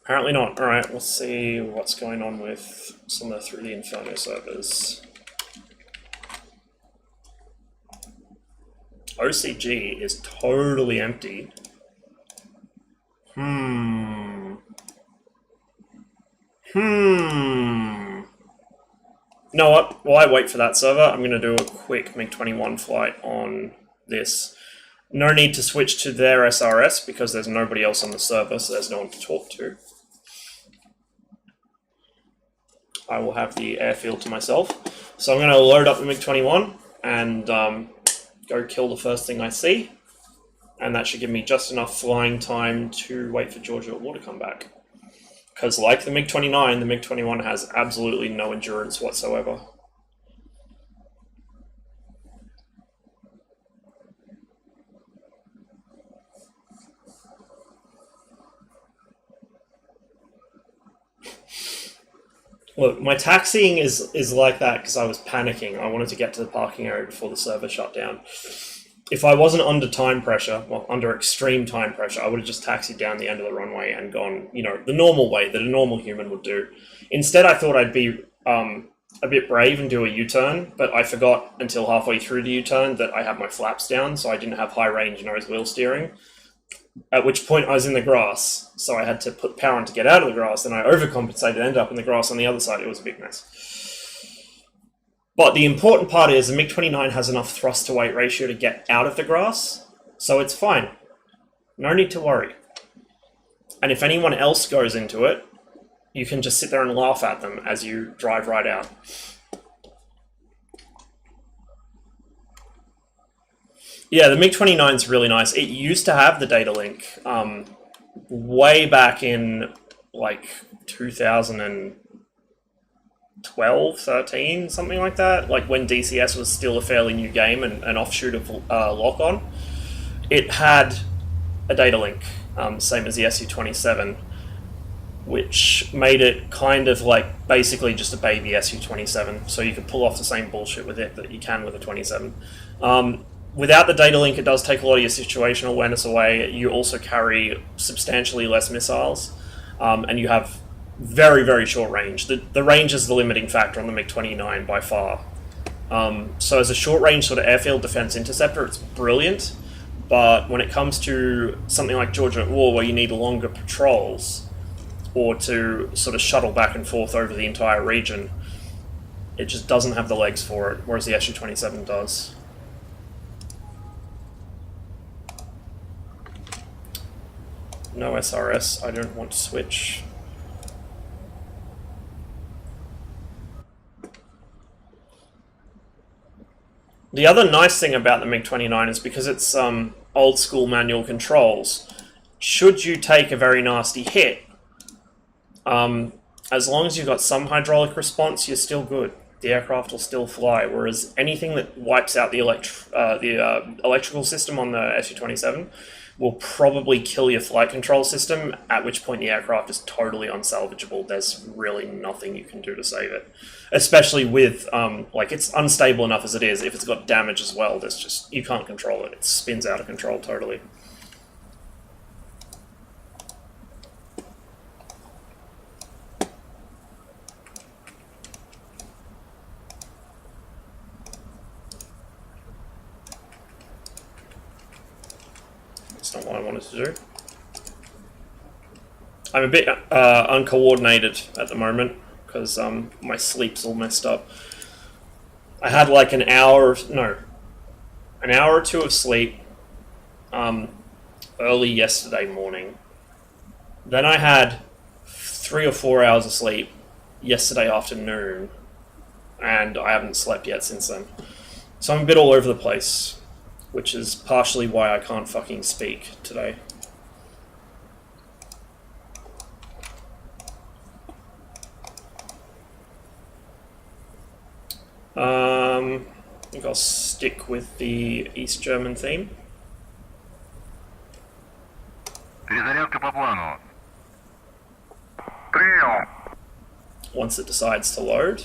Apparently not. Alright, let's see what's going on with some of the 3D Inferno servers. OCG is totally empty. You know what? While I wait for that server, I'm going to do a quick MiG-21 flight on this. No need to switch to their SRS because there's nobody else on the server, so there's no one to talk to. I will have the airfield to myself. So I'm going to load up the MiG-21 and go kill the first thing I see. And that should give me just enough flying time to wait for Georgia War to come back. Because like the MiG-29, the MiG-21 has absolutely no endurance whatsoever. Look, my taxiing is like that because I was panicking. I wanted to get to the parking area before the server shut down. If I wasn't under time pressure, well, under extreme time pressure, I would have just taxied down the end of the runway and gone, you know, the normal way that a normal human would do. Instead, I thought I'd be a bit brave and do a U-turn, but I forgot until halfway through the U-turn that I had my flaps down, so I didn't have high range nose wheel steering. At which point I was in the grass, so I had to put power on to get out of the grass, and I overcompensated, ended up in the grass on the other side. It was a big mess. But the important part is the MiG-29 has enough thrust to weight ratio to get out of the grass, so it's fine. No need to worry. And if anyone else goes into it, you can just sit there and laugh at them as you drive right out. Yeah, the MiG-29 is really nice. It used to have the data link way back in like 2012, 13, something like that. Like when DCS was still a fairly new game and an offshoot of Lock-On. It had a data link, same as the Su-27, which made it kind of like basically just a baby Su-27. So you could pull off the same bullshit with it that you can with a 27. Without the data link, it does take a lot of your situational awareness away. You also carry substantially less missiles, and you have very, very short range. The range is the limiting factor on the MiG-29 by far. So as a short-range sort of airfield defense interceptor, it's brilliant. But when it comes to something like Georgia at War, where you need longer patrols, or to sort of shuttle back and forth over the entire region, it just doesn't have the legs for it, whereas the Su-27 does. No SRS, I don't want to switch. The other nice thing about the MiG-29 is because it's old school manual controls, should you take a very nasty hit, as long as you've got some hydraulic response, you're still good. The aircraft will still fly, whereas anything that wipes out the electrical system on the Su-27 will probably kill your flight control system, at which point the aircraft is totally unsalvageable. There's really nothing you can do to save it. Especially with, like, it's unstable enough as it is. If it's got damage as well, there's just, you can't control it. It spins out of control totally. That's not what I wanted to do. I'm a bit uncoordinated at the moment because my sleep's all messed up. I had like an hour or two of sleep early yesterday morning. Then I had 3 or 4 hours of sleep yesterday afternoon, and I haven't slept yet since then. So I'm a bit all over the place, which is partially why I can't fucking speak today. I think I'll stick with the East German theme. Once it decides to load.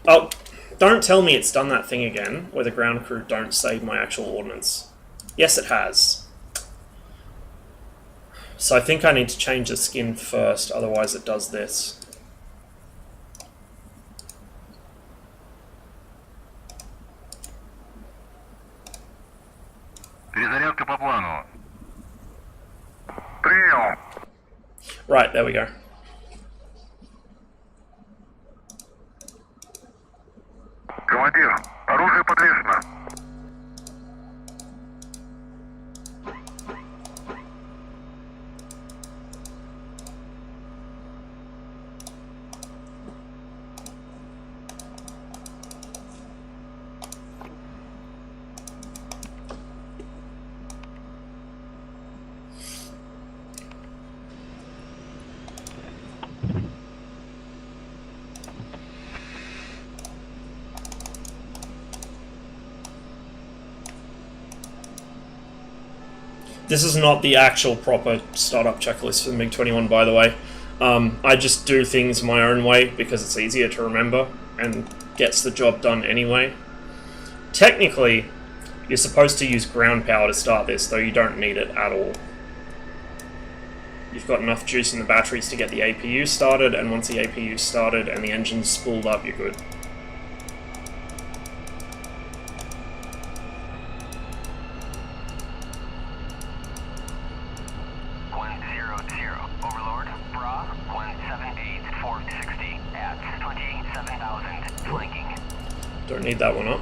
Oh, don't tell me it's done that thing again, where the ground crew don't save my actual ordnance. Yes, it has. So I think I need to change the skin first, otherwise it does this. Right, there we go. Командир, оружие подвешено. This is not the actual proper startup checklist for the MiG-21, by the way. I just do things my own way because it's easier to remember and gets the job done anyway. Technically, you're supposed to use ground power to start this, though you don't need it at all. You've got enough juice in the batteries to get the APU started, and once the APU's started and the engine's spooled up, you're good. Don't need that one up.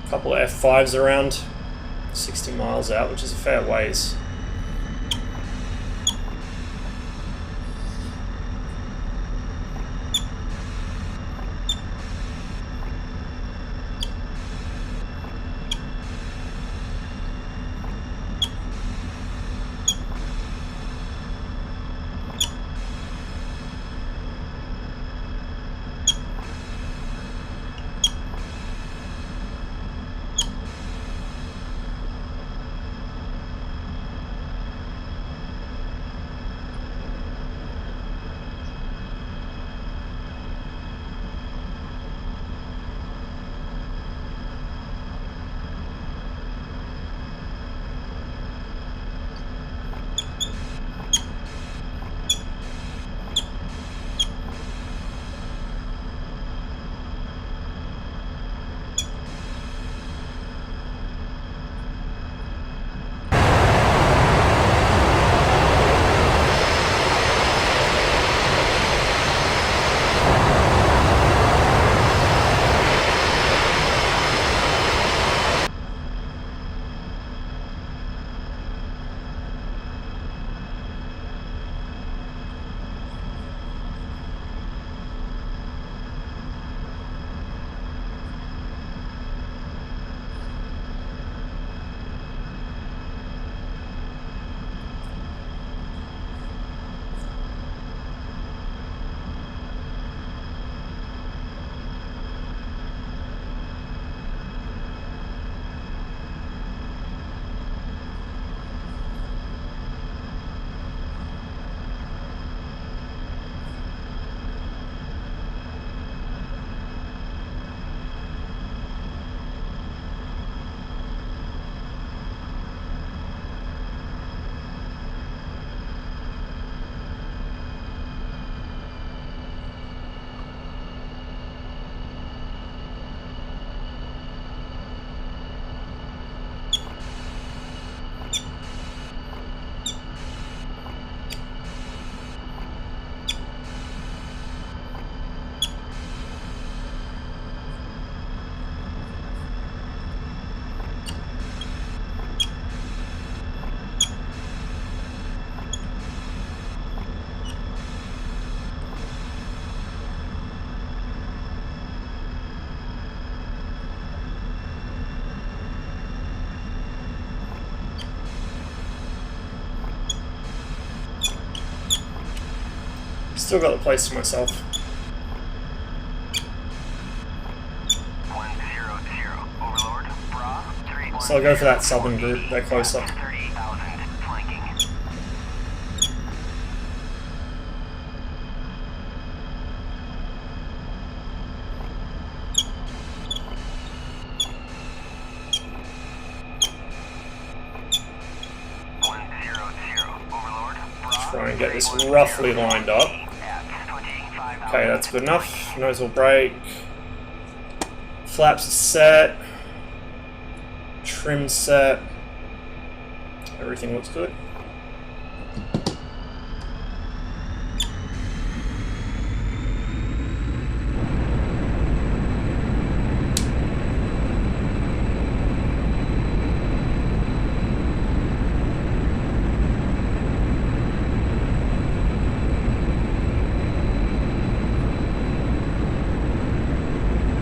Couple of F5s around, 60 miles out, which is a fair ways. Still got the place to myself. 100. Overlord. Bra. 3. So I'll go for that southern group. They're closer. 38,000. Flanking. Try and get this roughly lined up. Okay, that's good enough. Nose will break. Flaps are set. Trim set. Everything looks good.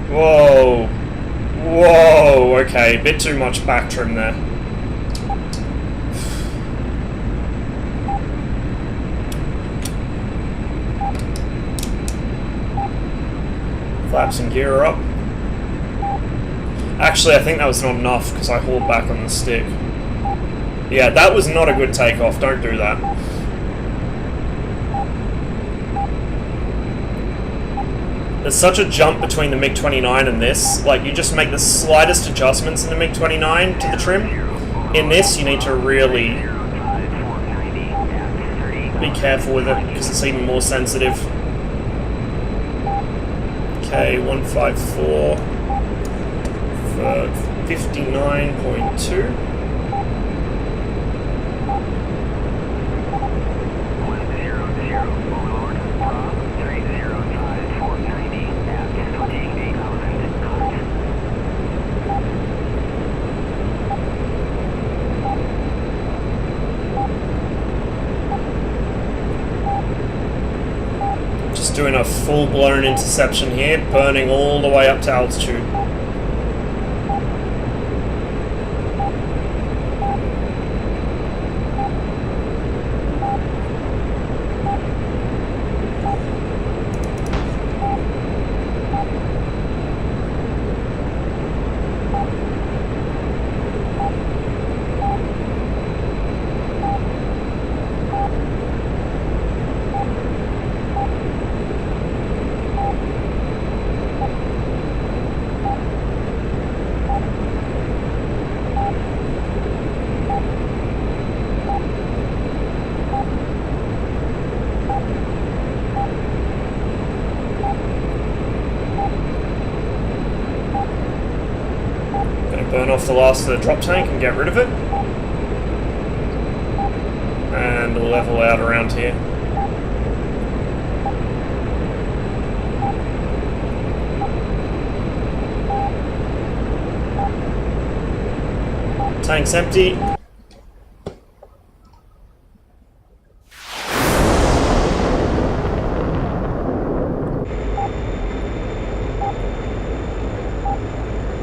Whoa. Whoa, okay, a bit too much back trim there. Flaps and gear are up. Actually, I think that was not enough because I hauled back on the stick. Yeah, that was not a good takeoff. Don't do that. There's such a jump between the MiG-29 and this. Like, you just make the slightest adjustments in the MiG-29 to the trim. In this, you need to really be careful with it because it's even more sensitive. Okay, 154 for 59.2. Doing a full-blown interception here, burning all the way up to altitude. Burn off the last of the drop tank and get rid of it. And level out around here. Tank's empty.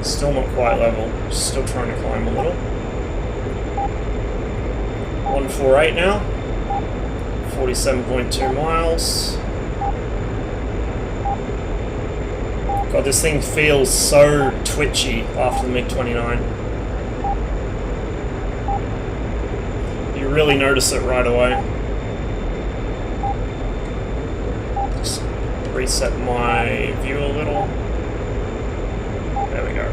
Still not quite level, still trying to climb a little. 148 now, 47.2 miles. God, this thing feels so twitchy after the MiG-29. You really notice it right away. Just reset my view a little. There we go.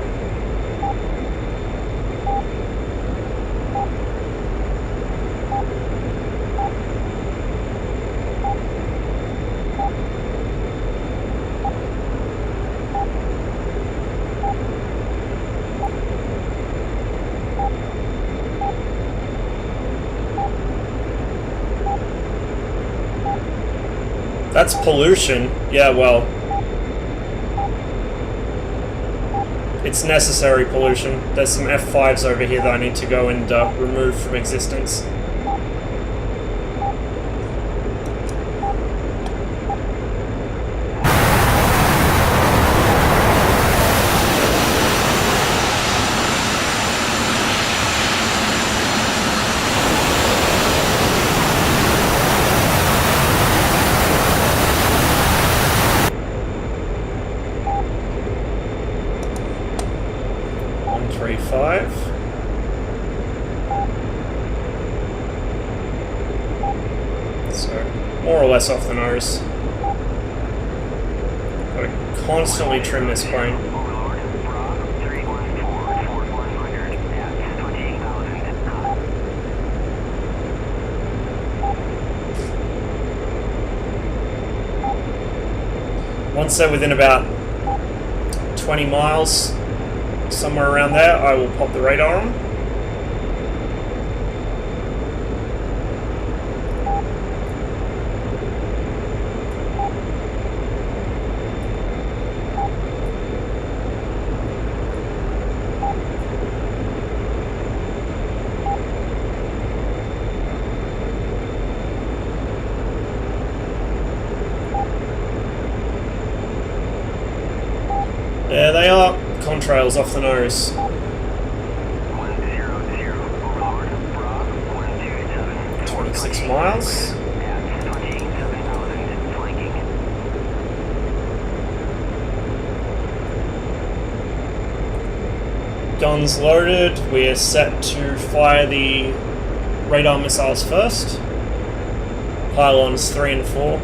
That's pollution. Yeah, well, it's necessary pollution. There's some F5s over here that I need to go and remove from existence. 135. So, more or less off the nose. Gotta constantly trim this plane. Overlord, Bra, 314, 4100 at 28,000 knots. Once they're within about 20 miles, somewhere around there, I will pop the radar on. There they are, contrails off the nose. 100, Overlord, Bra, 127. 26 miles. At 27,000 flanking. Guns loaded. We are set to fire the radar missiles first. Pylons 3 and 4.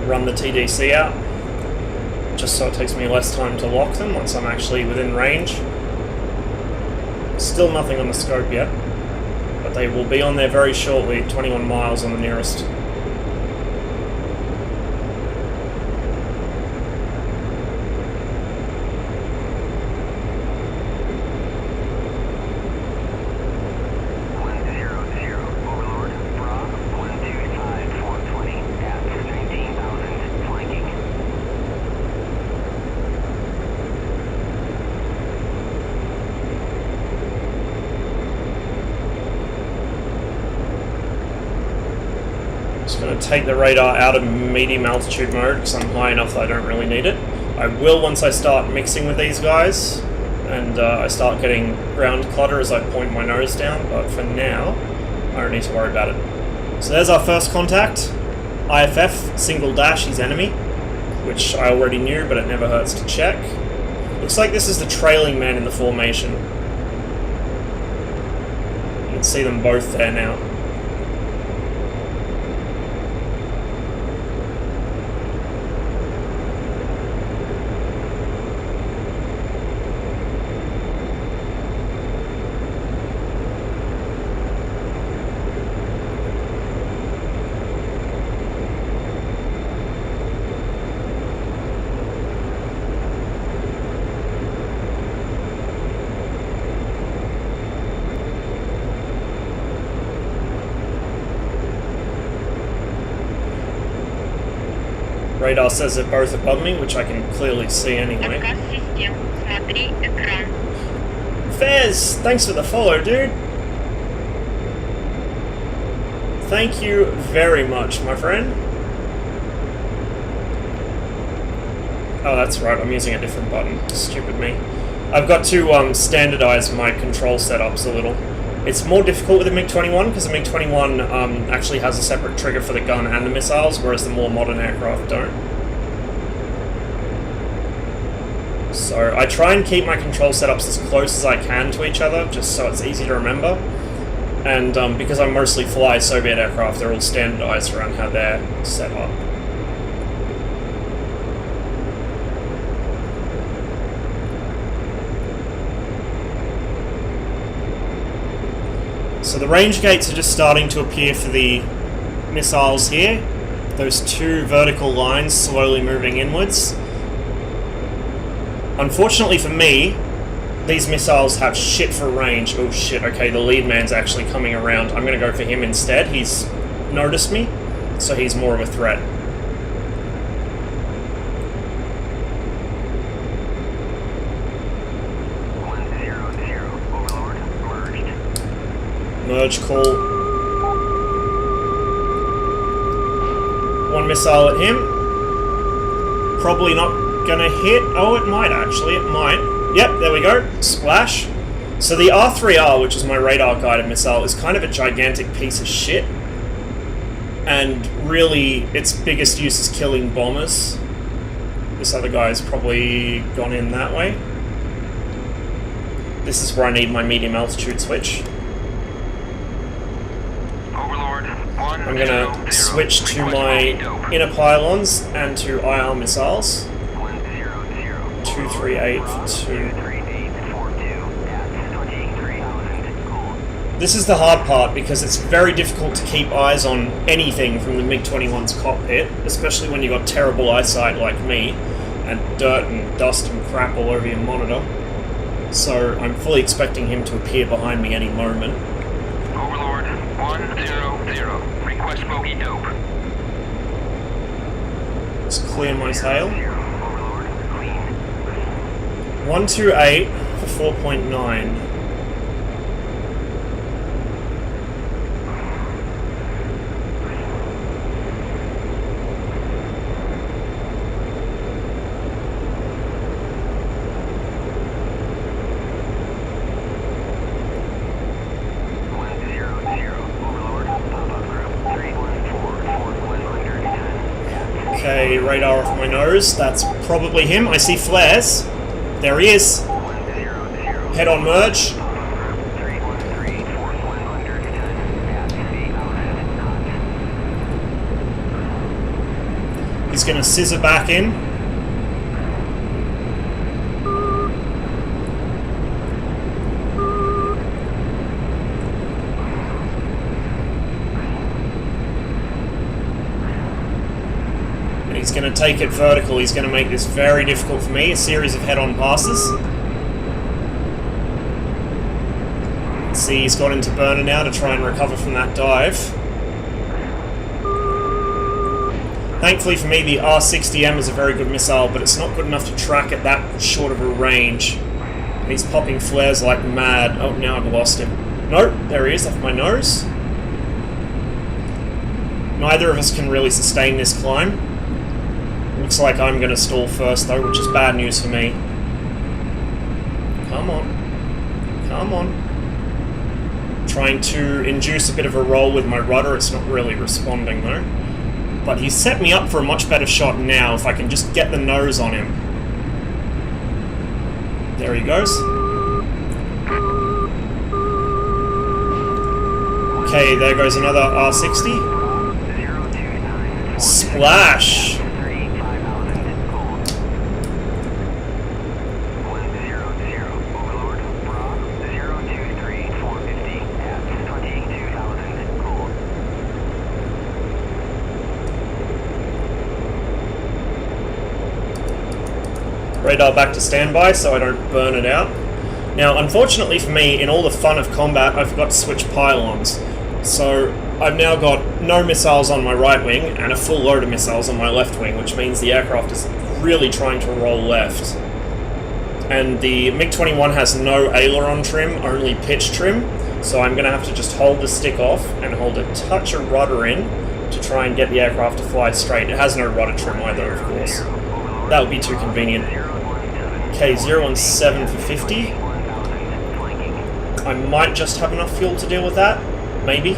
Run the TDC out, just so it takes me less time to lock them once I'm actually within range. Still nothing on the scope yet, but they will be on there very shortly, 21 miles on the nearest. Overlord, Bra, 125, 420 at 19,000 flanking. Just going to take the radar out of medium altitude mode because I'm high enough that I don't really need it. I will once I start mixing with these guys and I start getting ground clutter as I point my nose down, but for now I don't need to worry about it. So there's our first contact. IFF, single dash, he's enemy, which I already knew, but it never hurts to check. Looks like this is the trailing man in the formation. You can see them both there now. Radar says they're both above me, which I can clearly see anyway. Fez, thanks for the follow, dude. Thank you very much, my friend. Oh, that's right, I'm using a different button. Stupid me. I've got to standardize my control setups a little. It's more difficult with the MiG-21 because the MiG-21 actually has a separate trigger for the gun and the missiles, whereas the more modern aircraft don't. So I try and keep my control setups as close as I can to each other, just so it's easy to remember. And because I mostly fly Soviet aircraft, they're all standardized around how they're set up. So the range gates are just starting to appear for the missiles here. Those two vertical lines slowly moving inwards. Unfortunately for me, these missiles have shit for range. Oh shit, okay, the lead man's actually coming around. I'm gonna go for him instead. He's noticed me, so he's more of a threat. Merge call. One missile at him. Probably not gonna hit. Oh, it might actually. It might. Yep, there we go. Splash. So the R3R, which is my radar-guided missile, is kind of a gigantic piece of shit. And really, its biggest use is killing bombers. This other guy's probably gone in that way. This is where I need my medium altitude switch. Overlord, I'm gonna switch to my inner pylons and to IR missiles. 238 for 2. This is the hard part because it's very difficult to keep eyes on anything from the MiG-21's cockpit, especially when you've got terrible eyesight like me, and dirt and dust and crap all over your monitor. So I'm fully expecting him to appear behind me any moment. Overlord, 100. Request bogey dope. Just clear my tail. 128 for 4.9. Okay, radar off my nose. That's probably him. I see flares. There he is. Head on merge. He's going to scissor back in. He's going to take it vertical. He's going to make this very difficult for me. A series of head-on passes. See, he's got into burner now to try and recover from that dive. Thankfully for me, the R60M is a very good missile, but it's not good enough to track at that short of a range. He's popping flares like mad. Oh, now I've lost him. Nope, there he is, off my nose. Neither of us can really sustain this climb. Looks like I'm going to stall first though, which is bad news for me. Come on. Come on. Trying to induce a bit of a roll with my rudder. It's not really responding though. But he's set me up for a much better shot now if I can just get the nose on him. There he goes. Okay, there goes another R60. Splash! Radar back to standby so I don't burn it out. Now, unfortunately for me, in all the fun of combat, I forgot to switch pylons. So I've now got no missiles on my right wing and a full load of missiles on my left wing, which means the aircraft is really trying to roll left. And the MiG-21 has no aileron trim, only pitch trim, so I'm going to have to just hold the stick off and hold a touch of rudder in to try and get the aircraft to fly straight. It has no rudder trim either, of course. That would be too convenient. Okay, 017 for 50. I might just have enough fuel to deal with that. Maybe.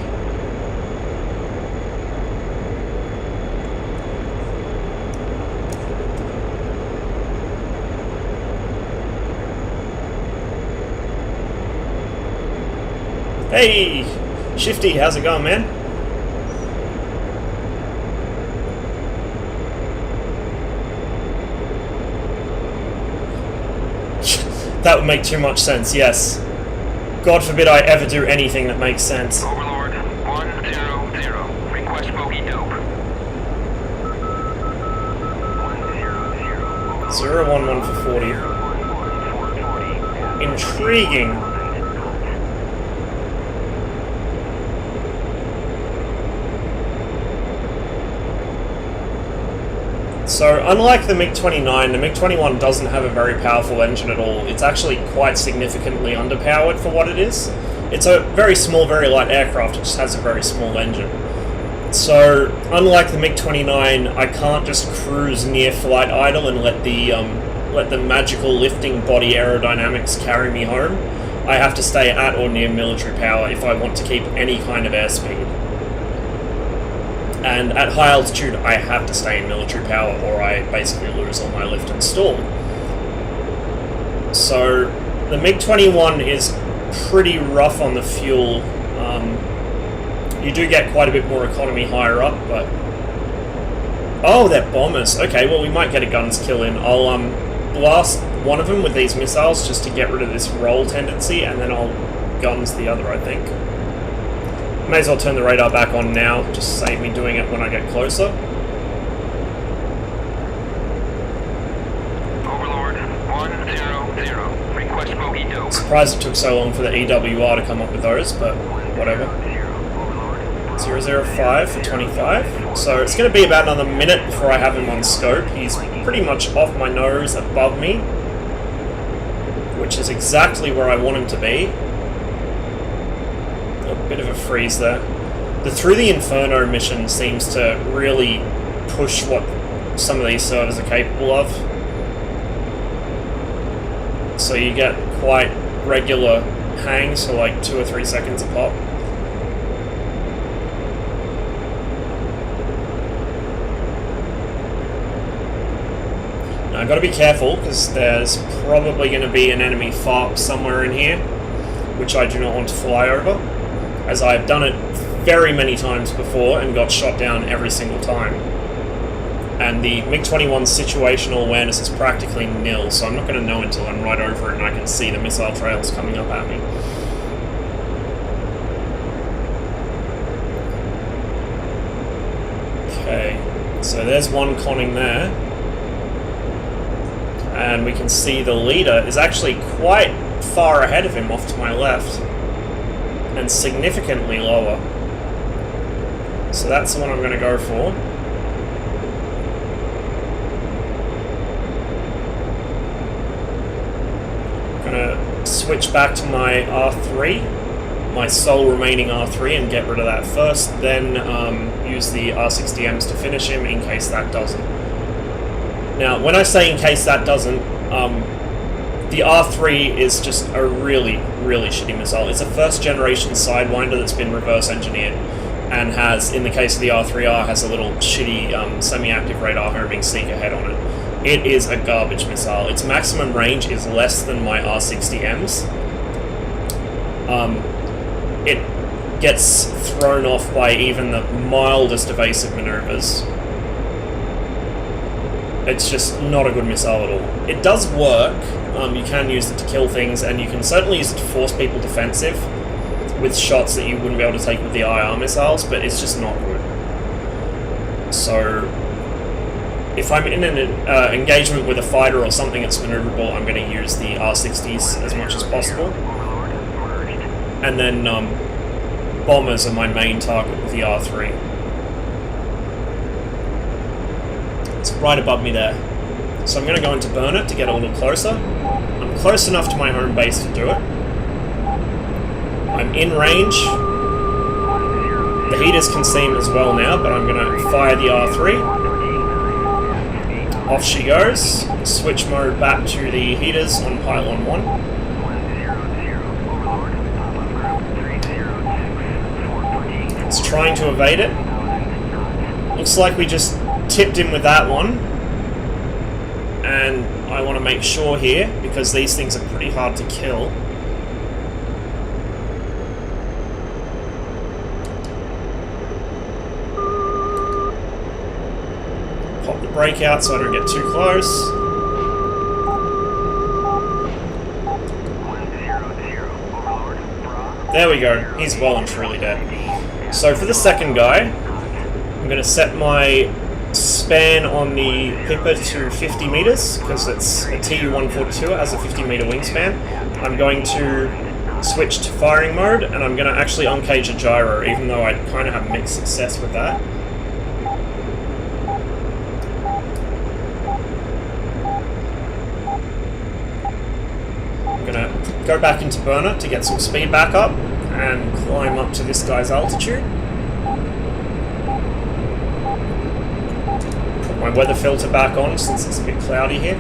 Hey! Shifty, how's it going, man? That would make too much sense, yes. God forbid I ever do anything that makes sense. Overlord, 100. Request bogey dope. 011 for 40. Intriguing. So, unlike the MiG-29, the MiG-21 doesn't have a very powerful engine at all. It's actually quite significantly underpowered for what it is. It's a very small, very light aircraft, it just has a very small engine. So, unlike the MiG-29, I can't just cruise near flight idle and let the magical lifting body aerodynamics carry me home. I have to stay at or near military power if I want to keep any kind of airspeed. And at high altitude, I have to stay in military power, or I basically lose all my lift and stall. So the MiG-21 is pretty rough on the fuel. You do get quite a bit more economy higher up, but... Oh, they're bombers. Okay, well, we might get a guns kill in. I'll blast one of them with these missiles just to get rid of this roll tendency, and then I'll guns the other, I think. May as well turn the radar back on now, just save me doing it when I get closer. Overlord 100. Request bogey dope. Surprised it took so long for the EWR to come up with those, but whatever. 005 for 25. So it's going to be about another minute before I have him on scope. He's pretty much off my nose, above me, which is exactly where I want him to be. A bit of a freeze there. The Through the Inferno mission seems to really push what some of these servers are capable of. So you get quite regular hangs for like 2 or 3 seconds a pop. Now I've got to be careful because there's probably going to be an enemy FARP somewhere in here, which I do not want to fly over, as I've done it very many times before and got shot down every single time. And the MiG-21's situational awareness is practically nil, so I'm not going to know until I'm right over it and I can see the missile trails coming up at me. Okay, so there's one conning there. And we can see the leader is actually quite far ahead of him off to my left, and significantly lower. So that's the one I'm going to go for. I'm going to switch back to my R3, my sole remaining R3, and get rid of that first, then use the R60Ms to finish him in case that doesn't. Now, when I say in case that doesn't, the R3 is just a really, really shitty missile. It's a first-generation Sidewinder that's been reverse-engineered, and has, in the case of the R3R, has a little shitty semi-active radar homing seeker head on it. It is a garbage missile. Its maximum range is less than my R60Ms. It gets thrown off by even the mildest evasive maneuvers. It's just not a good missile at all. It does work. You can use it to kill things, and you can certainly use it to force people defensive with shots that you wouldn't be able to take with the IR missiles, but it's just not good. So if I'm in an engagement with a fighter or something that's maneuverable, I'm going to use the R60s as much as possible. And then bombers are my main target with the R3. It's right above me there. So I'm going to go into burn it to get a little closer. I'm close enough to my home base to do it. I'm in range. The heaters can see him as well now, but I'm going to fire the R3. Off she goes. Switch mode back to the heaters on pylon 1. It's trying to evade it. Looks like we just tipped him with that one, and I want to make sure here, because these things are pretty hard to kill. Pop the brake out so I don't get too close. There we go, he's well and truly dead. So for the second guy, I'm going to set my span on the Pipper to 50 meters, because it's a Tu-142, it has a 50 meter wingspan. I'm going to switch to firing mode, and I'm going to actually uncage a gyro, even though I kind of have mixed success with that. I'm going to go back into burner to get some speed back up, and climb up to this guy's altitude. My weather filter back on since it's a bit cloudy here.